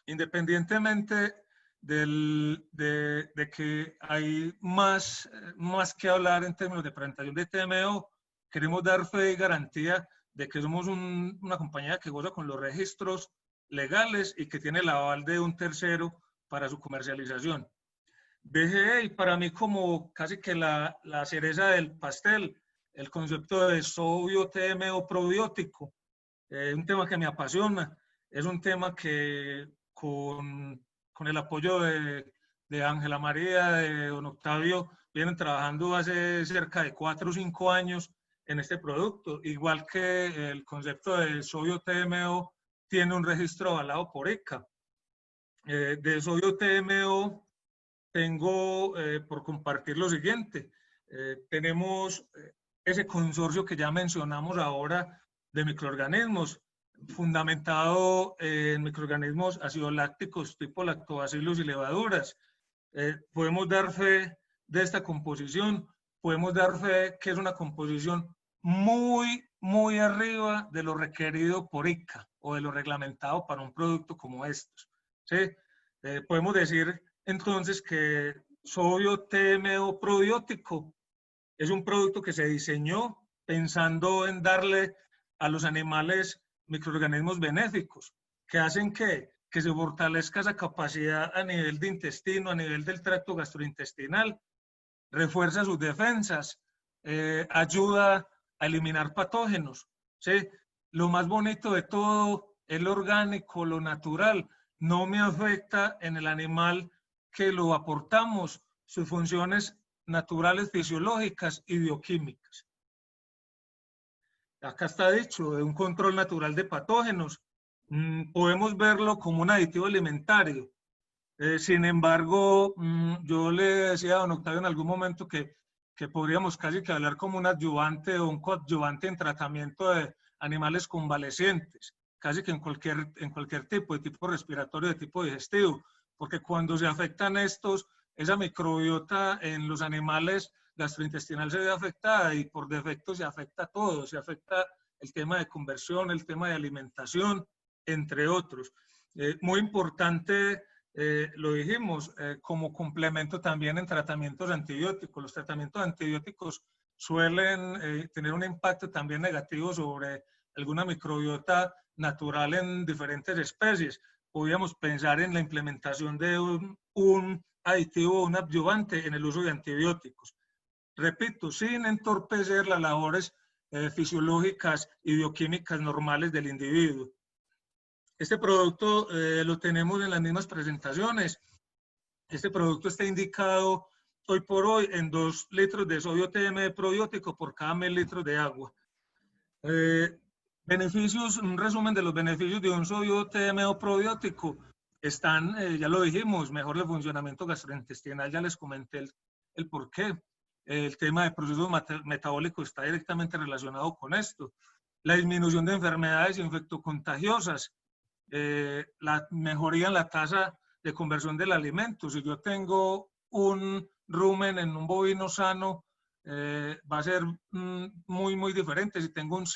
Independientemente de que hay más que hablar en términos de presentación de TMO, queremos dar fe y garantía de que somos una compañía que goza con los registros legales y que tiene el aval de un tercero para su comercialización. BGE, y para mí como casi que la cereza del pastel, el concepto de sodio TMO probiótico, un tema que me apasiona, es un tema que con el apoyo de Ángela María, de don Octavio, vienen trabajando hace cerca de 4 o 5 años en este producto, igual que el concepto de sodio TMO tiene un registro avalado por ICA. De sodio TMO tengo por compartir lo siguiente. Tenemos ese consorcio que ya mencionamos ahora de microorganismos, fundamentado en microorganismos ácido-lácticos tipo lactobacillus y levaduras. Podemos dar fe de esta composición, podemos dar fe que es una composición muy, muy arriba de lo requerido por ICA o de lo reglamentado para un producto como estos, ¿sí? Podemos decir entonces que sodio TMO probiótico es un producto que se diseñó pensando en darle a los animales microorganismos benéficos que hacen que se fortalezca esa capacidad a nivel de intestino, a nivel del tracto gastrointestinal, refuerza sus defensas, ayuda a eliminar patógenos, ¿sí? Lo más bonito de todo es lo orgánico, lo natural, no me afecta en el animal que lo aportamos, sus funciones naturales, fisiológicas y bioquímicas. Acá está dicho, de un control natural de patógenos. Podemos verlo como un aditivo alimentario. Sin embargo, yo le decía a don Octavio en algún momento que podríamos casi que hablar como un adyuvante o un coadyuvante en tratamiento de animales convalecientes, casi que en cualquier tipo, de tipo respiratorio, de tipo digestivo, porque cuando se afectan estos, esa microbiota en los animales gastrointestinal se ve afectada y por defecto se afecta todo, se afecta el tema de conversión, el tema de alimentación, entre otros. Muy importante, lo dijimos, como complemento también en tratamientos antibióticos. Los tratamientos antibióticos suelen tener un impacto también negativo sobre alguna microbiota natural en diferentes especies. Podríamos pensar en la implementación de un aditivo, un adyuvante en el uso de antibióticos. Repito, sin entorpecer las labores fisiológicas y bioquímicas normales del individuo. Este producto lo tenemos en las mismas presentaciones. Este producto está indicado hoy por hoy en 2 litros de sodio TM probiótico por cada 1000 litros de agua. Beneficios, un resumen de los beneficios de un sodio TMO probiótico. Están, ya lo dijimos, mejor el funcionamiento gastrointestinal, ya les comenté el por qué. El tema de procesos metabólicos está directamente relacionado con esto. La disminución de enfermedades infectocontagiosas, la mejoría en la tasa de conversión del alimento. Si yo tengo un rumen en un bovino sano, va a ser muy diferente si tengo un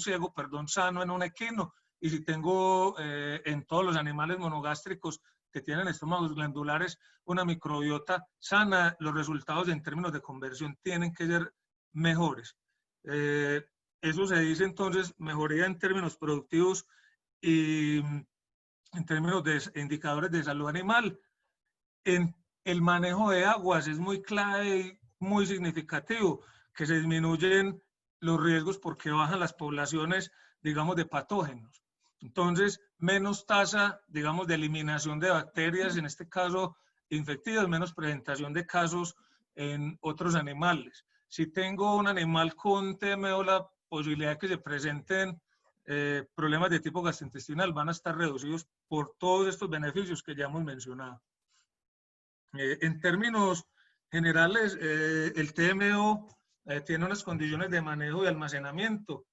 ciego sano en un equino, y si tengo en todos los animales monogástricos que tienen estómagos glandulares una microbiota sana, los resultados en términos de conversión tienen que ser mejores. Eso se dice entonces mejoría en términos productivos y en términos de indicadores de salud animal. En el manejo de aguas es muy clave, muy significativo, que se disminuyen los riesgos porque bajan las poblaciones, digamos, de patógenos. Entonces, menos tasa, digamos, de eliminación de bacterias, en este caso infectivas, menos presentación de casos en otros animales. Si tengo un animal con TMO, la posibilidad de que se presenten problemas de tipo gastrointestinal van a estar reducidos por todos estos beneficios que ya hemos mencionado. En términos generales, el TMO tiene unas condiciones de manejo y almacenamiento.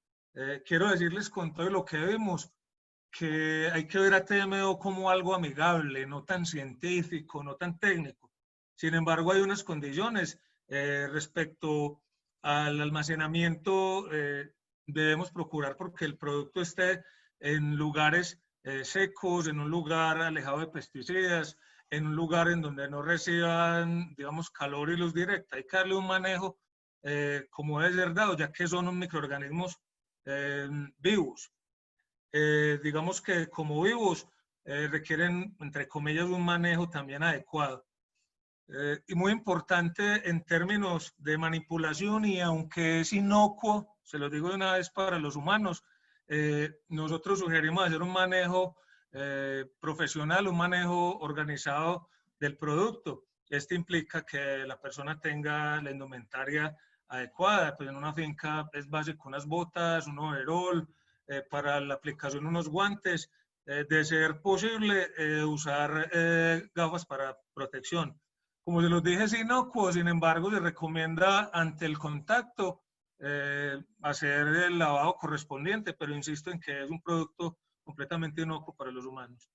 Quiero decirles con todo lo que vimos que hay que ver a TMO como algo amigable, no tan científico, no tan técnico. Sin embargo, hay unas condiciones respecto al almacenamiento. Debemos procurar porque el producto esté en lugares secos, en un lugar alejado de pesticidas, en un lugar en donde no reciban, digamos, calor y luz directa. Hay que darle un manejo como debe ser dado, ya que son microorganismos vivos. Digamos que como vivos requieren, entre comillas, un manejo también adecuado. Y muy importante en términos de manipulación, y aunque es inocuo, se lo digo de una vez para los humanos, nosotros sugerimos hacer un manejo profesional, un manejo organizado del producto. Este implica que la persona tenga la indumentaria adecuada. Pues en una finca es básico unas botas, un overol, para la aplicación unos guantes, de ser posible usar gafas para protección. Como se los dije, es inocuo, sin embargo se recomienda ante el contacto hacer el lavado correspondiente, pero insisto en que es un producto completamente inocuo para los humanos.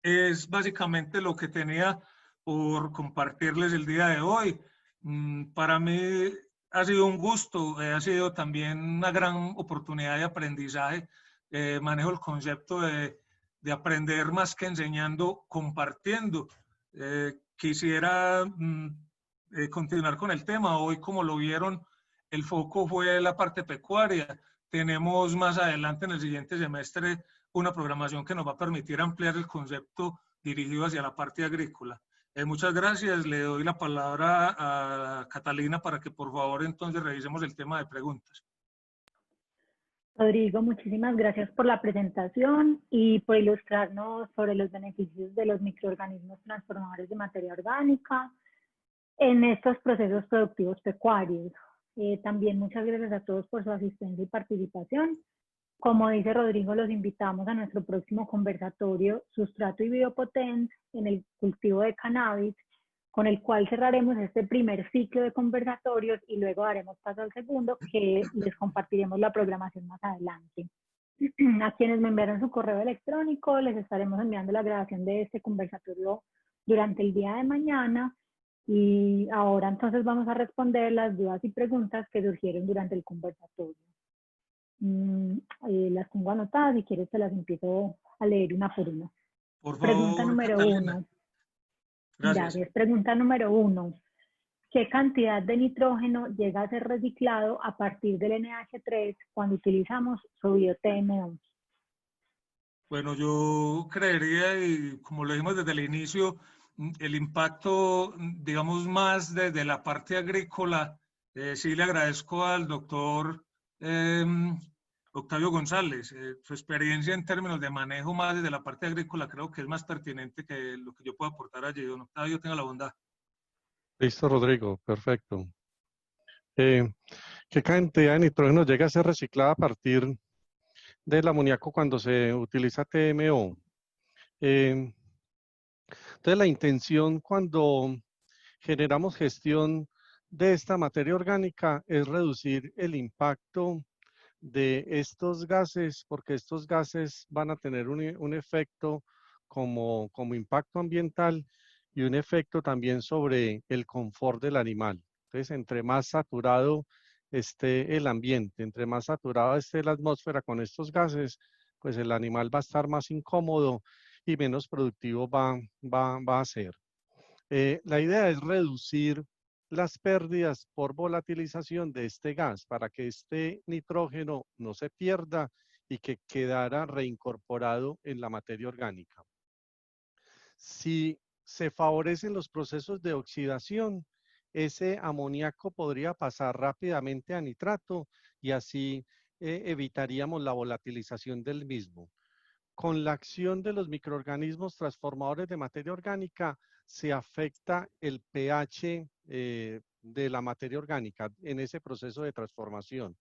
Es básicamente lo que tenía por compartirles el día de hoy. Para mí ha sido un gusto, ha sido también una gran oportunidad de aprendizaje. Manejo el concepto de aprender más que enseñando, compartiendo. Quisiera continuar con el tema. Hoy, como lo vieron, el foco fue la parte pecuaria, tenemos más adelante en el siguiente semestre una programación que nos va a permitir ampliar el concepto dirigido hacia la parte agrícola. Muchas gracias. Le doy la palabra a Catalina para que por favor entonces revisemos el tema de preguntas. Rodrigo, muchísimas gracias por la presentación y por ilustrarnos sobre los beneficios de los microorganismos transformadores de materia orgánica en estos procesos productivos pecuarios. También muchas gracias a todos por su asistencia y participación. Como dice Rodrigo, los invitamos a nuestro próximo conversatorio Sustrato y Biopotens en el cultivo de cannabis, con el cual cerraremos este primer ciclo de conversatorios y luego daremos paso al segundo, que les compartiremos la programación más adelante. A quienes me enviaron su correo electrónico, les estaremos enviando la grabación de este conversatorio durante el día de mañana. Y ahora entonces vamos a responder las dudas y preguntas que surgieron durante el conversatorio. Las tengo anotadas, si quieres te las empiezo a leer una por una. Por favor, pregunta número Catalina. 1. Gracias. Gracias. Pregunta número 1. ¿Qué cantidad de nitrógeno llega a ser reciclado a partir del NH3 cuando utilizamos su bio-TMO? Bueno, yo creería, y como lo dijimos desde el inicio, el impacto, digamos, más desde la parte agrícola, sí le agradezco al doctor Octavio González. Su experiencia en términos de manejo más desde la parte agrícola creo que es más pertinente que lo que yo pueda aportar allí. Don Octavio, tenga la bondad. Listo, Rodrigo, perfecto. ¿Qué cantidad de nitrógeno llega a ser reciclada a partir del amoníaco cuando se utiliza TMO? Entonces, la intención cuando generamos gestión de esta materia orgánica es reducir el impacto de estos gases, porque estos gases van a tener un efecto como impacto ambiental y un efecto también sobre el confort del animal. Entonces, entre más saturado esté el ambiente, entre más saturada esté la atmósfera con estos gases, pues el animal va a estar más incómodo y menos productivo va a ser. La idea es reducir las pérdidas por volatilización de este gas para que este nitrógeno no se pierda y que quedara reincorporado en la materia orgánica. Si se favorecen los procesos de oxidación, ese amoníaco podría pasar rápidamente a nitrato y así evitaríamos la volatilización del mismo. Con la acción de los microorganismos transformadores de materia orgánica se afecta el pH de la materia orgánica en ese proceso de transformación.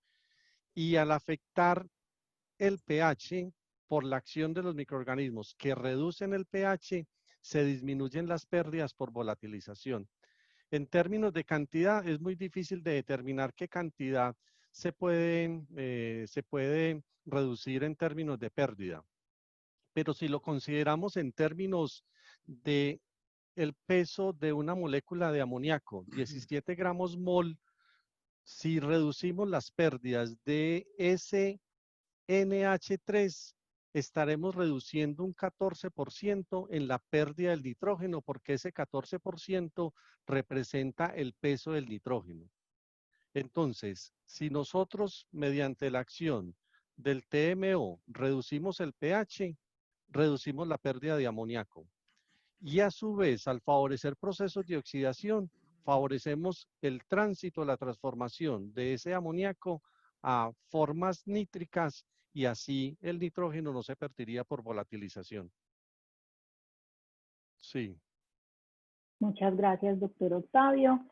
Y al afectar el pH por la acción de los microorganismos que reducen el pH, se disminuyen las pérdidas por volatilización. En términos de cantidad, es muy difícil de determinar qué cantidad se puede reducir en términos de pérdida. Pero si lo consideramos en términos de el peso de una molécula de amoníaco, 17 gramos mol, si reducimos las pérdidas de ese NH3, estaremos reduciendo un 14% en la pérdida del nitrógeno, porque ese 14% representa el peso del nitrógeno. Entonces, si nosotros mediante la acción del TMO reducimos el pH, reducimos la pérdida de amoníaco. Y a su vez, al favorecer procesos de oxidación, favorecemos el tránsito, la transformación de ese amoníaco a formas nítricas y así el nitrógeno no se perdería por volatilización. Sí. Muchas gracias, doctor Octavio.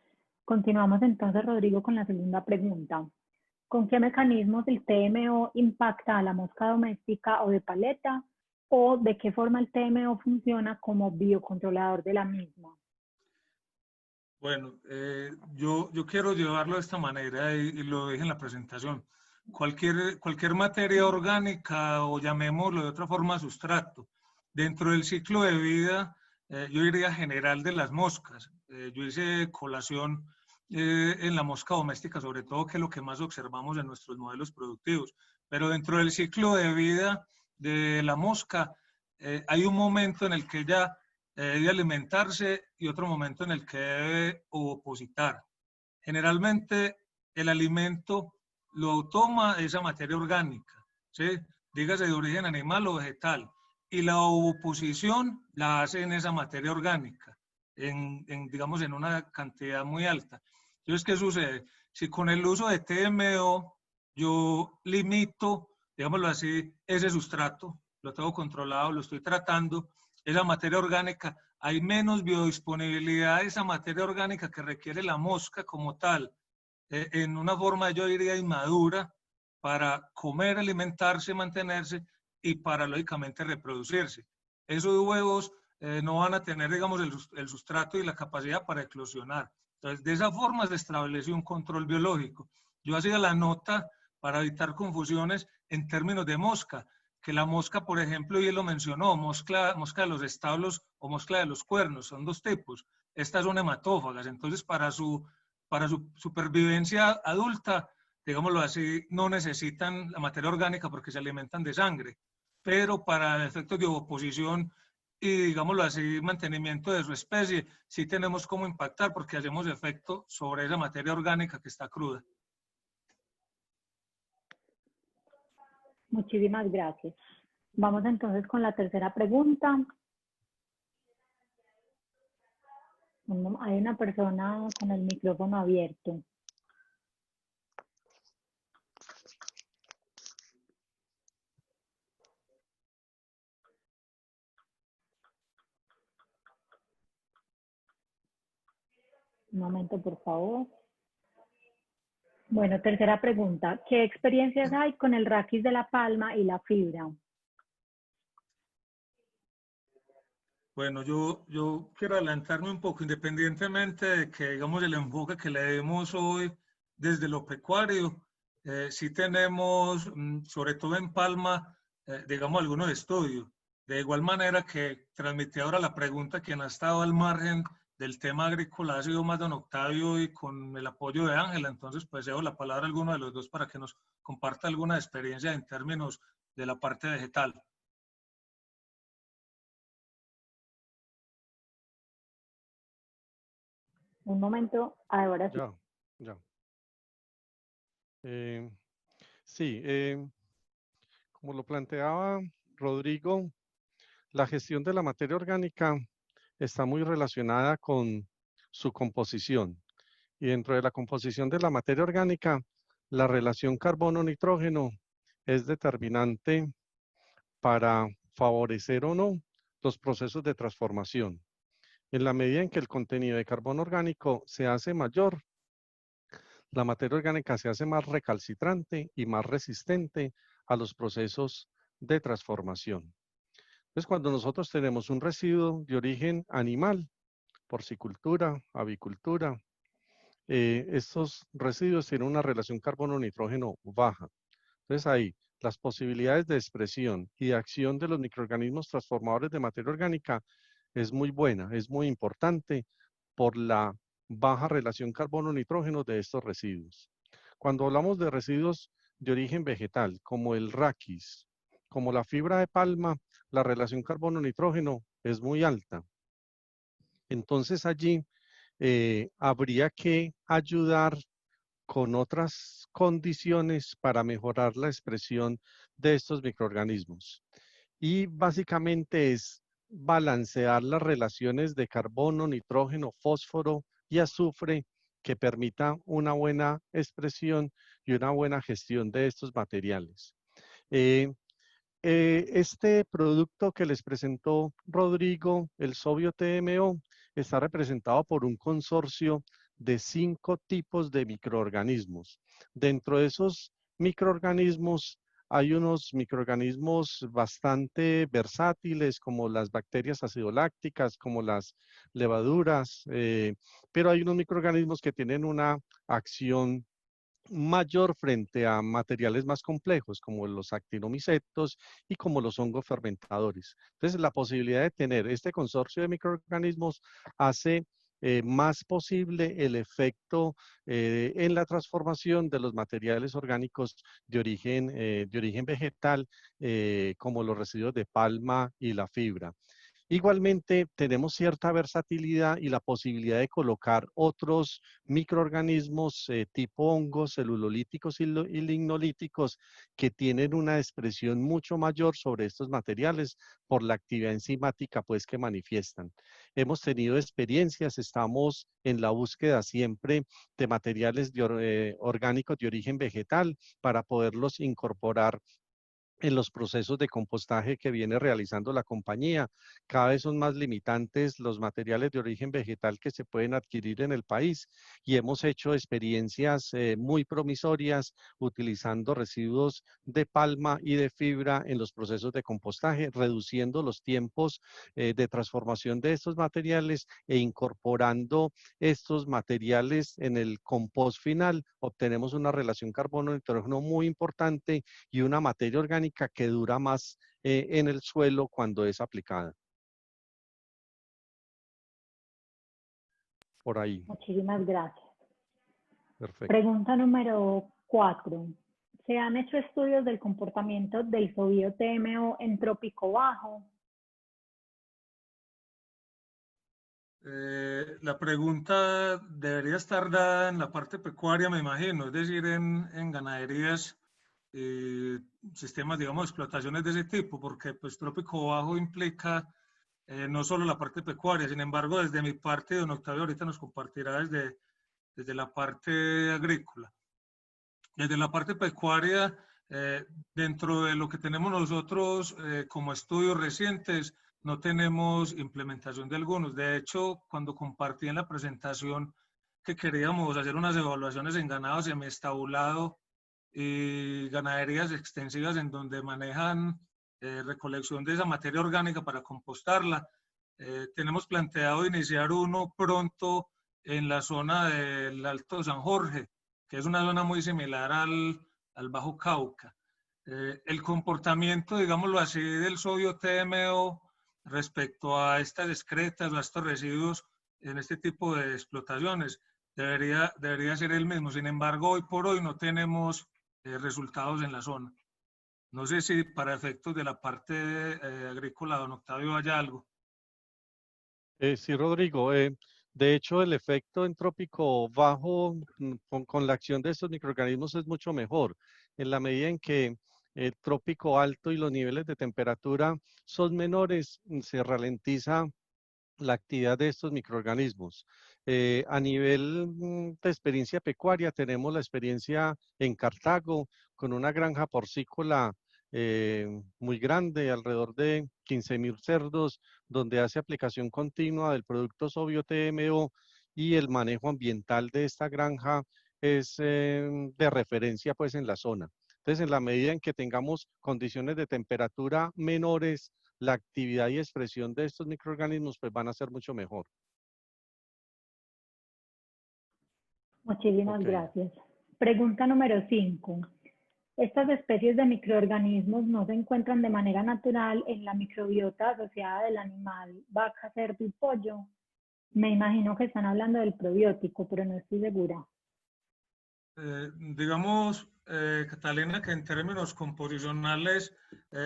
Continuamos entonces, Rodrigo, con la segunda pregunta. ¿Con qué mecanismos el TMO impacta a la mosca doméstica o de paleta? ¿O de qué forma el TMO funciona como biocontrolador de la misma? Bueno, yo quiero llevarlo de esta manera y lo dije en la presentación. Cualquier materia orgánica o llamémoslo de otra forma sustrato, dentro del ciclo de vida, yo diría general de las moscas. Yo hice colación en la mosca doméstica, sobre todo, que es lo que más observamos en nuestros modelos productivos. Pero dentro del ciclo de vida de la mosca, hay un momento en el que ella debe alimentarse y otro momento en el que debe ovopositar. Generalmente el alimento lo toma esa materia orgánica, ¿sí? Dígase de origen animal o vegetal, y la oposición la hace en esa materia orgánica, digamos, en una cantidad muy alta. Entonces, ¿qué sucede? Si con el uso de TMO yo limito, digámoslo así, ese sustrato, lo tengo controlado, lo estoy tratando, esa materia orgánica, hay menos biodisponibilidad de esa materia orgánica que requiere la mosca como tal, en una forma, yo diría, inmadura, para comer, alimentarse, mantenerse y para, lógicamente, reproducirse. Esos huevos no van a tener, digamos, el sustrato y la capacidad para eclosionar. Entonces, de esa forma se estableció un control biológico. Yo hacía la nota para evitar confusiones en términos de mosca, que la mosca, por ejemplo, y él lo mencionó, mosca de los establos o mosca de los cuernos, son dos tipos. Estas son hematófagas, entonces para su supervivencia adulta, digámoslo así, no necesitan la materia orgánica porque se alimentan de sangre, pero para efectos de oposición y, digámoslo así, mantenimiento de su especie, sí tenemos cómo impactar porque hacemos efecto sobre esa materia orgánica que está cruda. Muchísimas gracias. Vamos entonces con la tercera pregunta. Hay una persona con el micrófono abierto. Un momento, por favor. Bueno, tercera pregunta. ¿Qué experiencias hay con el raquis de la palma y la fibra? Bueno, yo quiero adelantarme un poco, independientemente de que, digamos, el enfoque que le demos hoy desde lo pecuario, sí tenemos, sobre todo en Palma, digamos, algunos estudios. De igual manera que transmití ahora la pregunta, quien ha estado al margen del tema agrícola ha sido más don Octavio y con el apoyo de Ángela, entonces pues cedo la palabra a alguno de los dos para que nos comparta alguna experiencia en términos de la parte vegetal. Un momento, ahora sí. Ya. Sí, como lo planteaba Rodrigo, la gestión de la materia orgánica está muy relacionada con su composición. Y dentro de la composición de la materia orgánica, la relación carbono-nitrógeno es determinante para favorecer o no los procesos de transformación. En la medida en que el contenido de carbono orgánico se hace mayor, la materia orgánica se hace más recalcitrante y más resistente a los procesos de transformación. Entonces, cuando nosotros tenemos un residuo de origen animal, porcicultura, avicultura, estos residuos tienen una relación carbono-nitrógeno baja. Entonces, ahí las posibilidades de expresión y de acción de los microorganismos transformadores de materia orgánica es muy buena, es muy importante por la baja relación carbono-nitrógeno de estos residuos. Cuando hablamos de residuos de origen vegetal, como el raquis, como la fibra de palma, la relación carbono-nitrógeno es muy alta. Entonces allí habría que ayudar con otras condiciones para mejorar la expresión de estos microorganismos. Y básicamente es balancear las relaciones de carbono, nitrógeno, fósforo y azufre que permita una buena expresión y una buena gestión de estos materiales. Este producto que les presentó Rodrigo, el Sovio TMO, está representado por un consorcio de 5 tipos de microorganismos. Dentro de esos microorganismos hay unos microorganismos bastante versátiles, como las bacterias acidolácticas, como las levaduras, pero hay unos microorganismos que tienen una acción mayor frente a materiales más complejos como los actinomycetos y como los hongos fermentadores. Entonces, la posibilidad de tener este consorcio de microorganismos hace más posible el efecto en la transformación de los materiales orgánicos de origen vegetal, como los residuos de palma y la fibra. Igualmente, tenemos cierta versatilidad y la posibilidad de colocar otros microorganismos tipo hongos, celulolíticos y lignolíticos que tienen una expresión mucho mayor sobre estos materiales por la actividad enzimática pues, que manifiestan. Hemos tenido experiencias, estamos en la búsqueda siempre de materiales orgánicos de origen vegetal para poderlos incorporar en los procesos de compostaje que viene realizando la compañía. Cada vez son más limitantes los materiales de origen vegetal que se pueden adquirir en el país y hemos hecho experiencias muy promisorias utilizando residuos de palma y de fibra en los procesos de compostaje, reduciendo los tiempos de transformación de estos materiales e incorporando estos materiales en el compost final. Obtenemos una relación carbono-nitrógeno muy importante y una materia orgánica que dura más en el suelo cuando es aplicada. Por ahí. Muchísimas gracias. Perfecto. Pregunta número 4. ¿Se han hecho estudios del comportamiento del sodio TMO en trópico bajo? La pregunta debería estar dada en la parte pecuaria, me imagino, es decir, en ganaderías, sistemas, digamos, de explotaciones de ese tipo, porque pues trópico bajo implica no solo la parte pecuaria. Sin embargo, desde mi parte, don Octavio ahorita nos compartirá desde la parte agrícola. Desde la parte pecuaria, dentro de lo que tenemos nosotros como estudios recientes, no tenemos implementación de algunos. De hecho, cuando compartí en la presentación que queríamos hacer unas evaluaciones en ganado semiestabulado y ganaderías extensivas en donde manejan recolección de esa materia orgánica para compostarla, tenemos planteado iniciar uno pronto en la zona del Alto San Jorge, que es una zona muy similar al Bajo Cauca. El comportamiento, digámoslo así, del sodio TMO respecto a estas excretas o a estos residuos en este tipo de explotaciones debería ser el mismo. Sin embargo, hoy por hoy no tenemos resultados en la zona. No sé si para efectos de la parte agrícola, don Octavio, haya algo. Sí, Rodrigo. De hecho, el efecto en trópico bajo con la acción de estos microorganismos es mucho mejor, en la medida en que el trópico alto y los niveles de temperatura son menores, se ralentiza la actividad de estos microorganismos. A nivel de experiencia pecuaria, tenemos la experiencia en Cartago con una granja porcícola muy grande, alrededor de 15.000 cerdos, donde hace aplicación continua del producto Sovio TMO y el manejo ambiental de esta granja es de referencia pues en la zona. Entonces, en la medida en que tengamos condiciones de temperatura menores, la actividad y expresión de estos microorganismos pues van a ser mucho mejor. Muchísimas gracias. Pregunta número 5. ¿Estas especies de microorganismos no se encuentran de manera natural en la microbiota asociada del animal, vaca, cerdo y pollo? Me imagino que están hablando del probiótico, pero no estoy segura. Digamos, Catalina, que en términos composicionales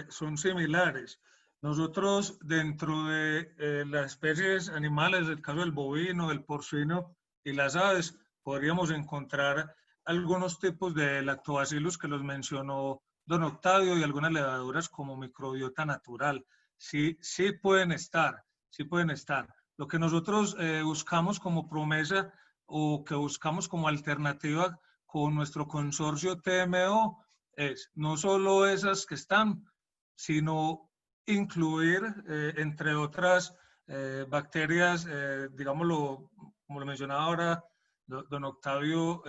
son similares. Nosotros, dentro de las especies animales, el caso del bovino, del porcino y las aves, podríamos encontrar algunos tipos de lactobacillus que los mencionó don Octavio y algunas levaduras como microbiota natural. Sí, sí pueden estar, sí pueden estar. Lo que nosotros buscamos como promesa o que buscamos como alternativa con nuestro consorcio TMO es no solo esas que están, sino incluir, entre otras bacterias, digámoslo, como lo mencionaba ahora don Octavio,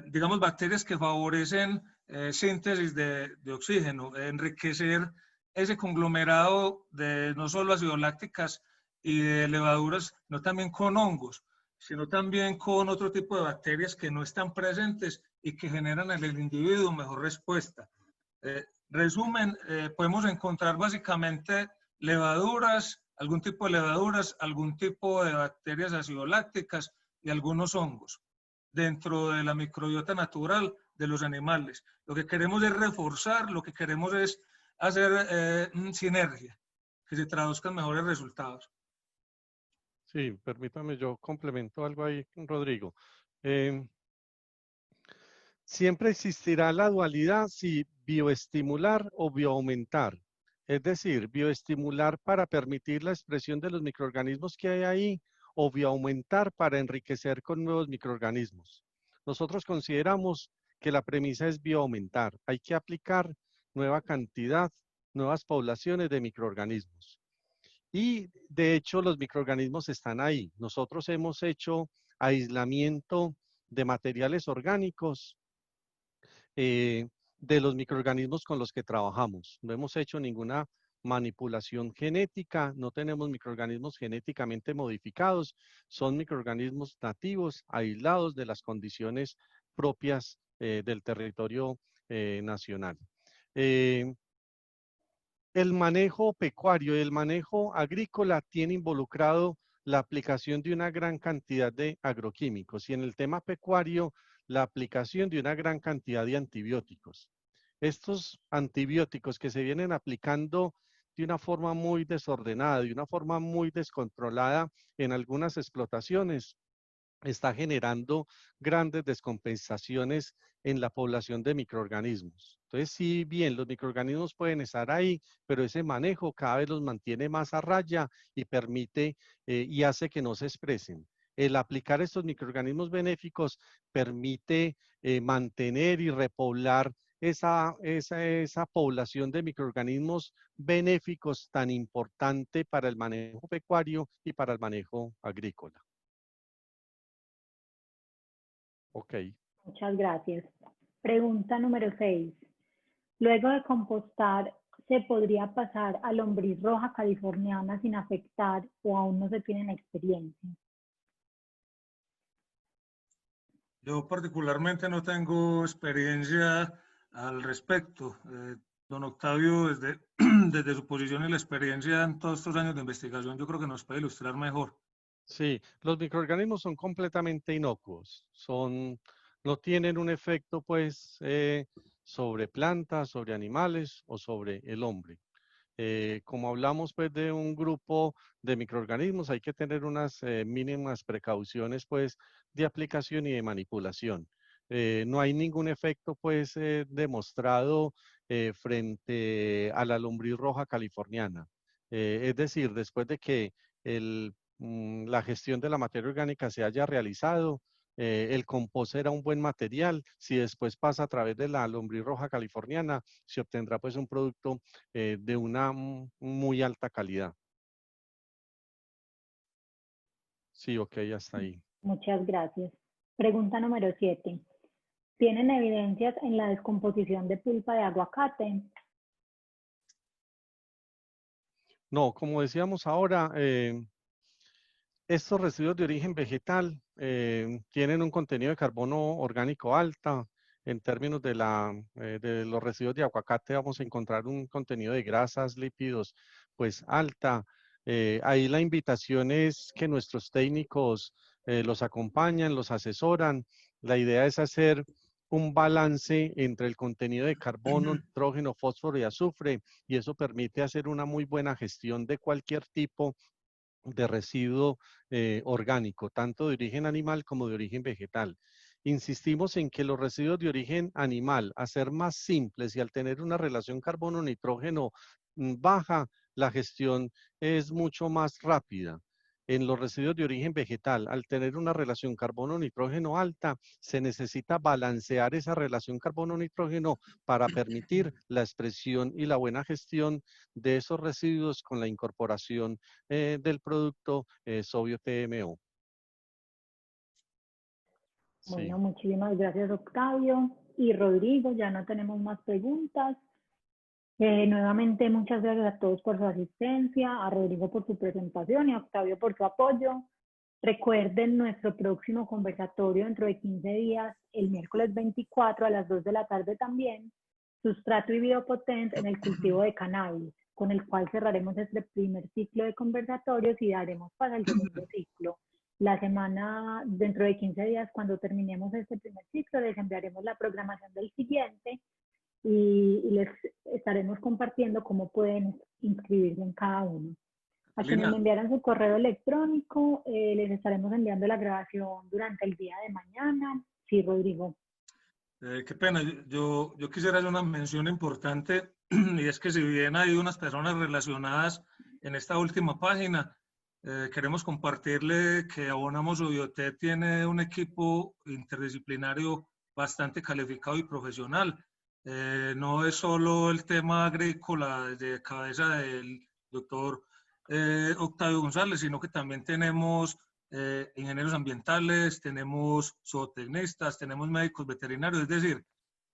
digamos bacterias que favorecen síntesis de oxígeno, enriquecer ese conglomerado de no solo ácidos lácticas y de levaduras, no también con hongos, sino también con otro tipo de bacterias que no están presentes y que generan en el individuo mejor respuesta. Resumen, podemos encontrar básicamente levaduras, algún tipo de levaduras, algún tipo de bacterias acidolácticas y algunos hongos dentro de la microbiota natural de los animales. Lo que queremos es reforzar, lo que queremos es hacer sinergia, que se traduzcan mejores resultados. Sí, permítame, yo complemento algo ahí, Rodrigo. Siempre existirá la dualidad si bioestimular o bioaumentar. Es decir, bioestimular para permitir la expresión de los microorganismos que hay ahí o bioaumentar para enriquecer con nuevos microorganismos. Nosotros consideramos que la premisa es bioaumentar. Hay que aplicar nueva cantidad, nuevas poblaciones de microorganismos. Y de hecho los microorganismos están ahí. Nosotros hemos hecho aislamiento de materiales orgánicos de los microorganismos con los que trabajamos. No hemos hecho ninguna manipulación genética, no tenemos microorganismos genéticamente modificados, son microorganismos nativos, aislados de las condiciones propias del territorio nacional. El manejo pecuario y el manejo agrícola tiene involucrado la aplicación de una gran cantidad de agroquímicos y en el tema pecuario la aplicación de una gran cantidad de antibióticos. Estos antibióticos que se vienen aplicando de una forma muy desordenada, de una forma muy descontrolada en algunas explotaciones, está generando grandes descompensaciones en la población de microorganismos. Entonces, si bien los microorganismos pueden estar ahí, pero ese manejo cada vez los mantiene más a raya y permite y hace que no se expresen. El aplicar estos microorganismos benéficos permite mantener y repoblar esa población de microorganismos benéficos tan importante para el manejo pecuario y para el manejo agrícola. Ok. Muchas gracias. Pregunta número 6. Luego de compostar, ¿se podría pasar a lombriz roja californiana sin afectar o aún no se tienen experiencia? Yo particularmente no tengo experiencia al respecto. Don Octavio, desde su posición y la experiencia en todos estos años de investigación, yo creo que nos puede ilustrar mejor. Sí, los microorganismos son completamente inocuos, no tienen un efecto pues sobre plantas, sobre animales o sobre el hombre. Como hablamos pues de un grupo de microorganismos, hay que tener unas mínimas precauciones pues de aplicación y de manipulación. No hay ningún efecto pues demostrado frente a la lombriz roja californiana. Es decir, después de que la gestión de la materia orgánica se haya realizado, el compost era un buen material. Si después pasa a través de la lombriz roja californiana, se obtendrá pues un producto de una muy alta calidad. Sí, ok, hasta ahí. Muchas gracias. Pregunta número 7. ¿Tienen evidencias en la descomposición de pulpa de aguacate? No, como decíamos ahora, estos residuos de origen vegetal tienen un contenido de carbono orgánico alta. En términos de los residuos de aguacate vamos a encontrar un contenido de grasas, lípidos, pues alta. Ahí la invitación es que nuestros técnicos los acompañan, los asesoran. La idea es hacer un balance entre el contenido de carbono, nitrógeno, fósforo y azufre, y eso permite hacer una muy buena gestión de cualquier tipo de residuo orgánico, tanto de origen animal como de origen vegetal. Insistimos en que los residuos de origen animal, a ser más simples y al tener una relación carbono-nitrógeno baja, la gestión es mucho más rápida. En los residuos de origen vegetal, al tener una relación carbono-nitrógeno alta, se necesita balancear esa relación carbono-nitrógeno para permitir la expresión y la buena gestión de esos residuos con la incorporación del producto Sovio TMO. Bueno, Sí. muchísimas gracias, Octavio. Y Rodrigo, ya no tenemos más preguntas. Nuevamente, muchas gracias a todos por su asistencia, a Rodrigo por su presentación y a Octavio por su apoyo. Recuerden nuestro próximo conversatorio dentro de 15 días, el miércoles 24 a las 2 de la tarde también, sustrato y biopotente en el cultivo de cannabis, con el cual cerraremos este primer ciclo de conversatorios y daremos para el segundo ciclo. La semana, dentro de 15 días, cuando terminemos este primer ciclo, les enviaremos la programación del siguiente y les estaremos compartiendo cómo pueden inscribirse en cada uno. A quienes Catalina, me enviaran su correo electrónico, les estaremos enviando la grabación durante el día de mañana. Sí, Rodrigo. qué pena, yo quisiera hacer una mención importante y es que si bien hay unas personas relacionadas en esta última página, queremos compartirle que Abonamos o Biotech tiene un equipo interdisciplinario bastante calificado y profesional. No es solo el tema agrícola desde cabeza del doctor Octavio González, sino que también tenemos ingenieros ambientales, tenemos zootecnistas, tenemos médicos veterinarios, es decir,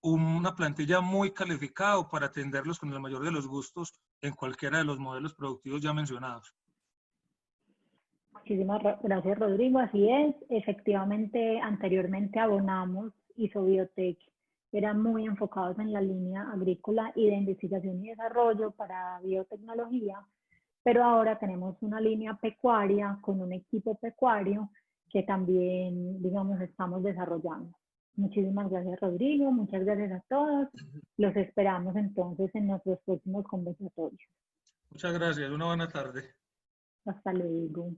una plantilla muy calificada para atenderlos con el mayor de los gustos en cualquiera de los modelos productivos ya mencionados. Muchísimas gracias, Rodrigo. Así es, efectivamente, anteriormente Abonamos y Biotech eran muy enfocados en la línea agrícola y de investigación y desarrollo para biotecnología, pero ahora tenemos una línea pecuaria con un equipo pecuario que también, digamos, estamos desarrollando. Muchísimas gracias, Rodrigo. Muchas gracias a todos. Los esperamos entonces en nuestros próximos conversatorios. Muchas gracias. Una buena tarde. Hasta luego.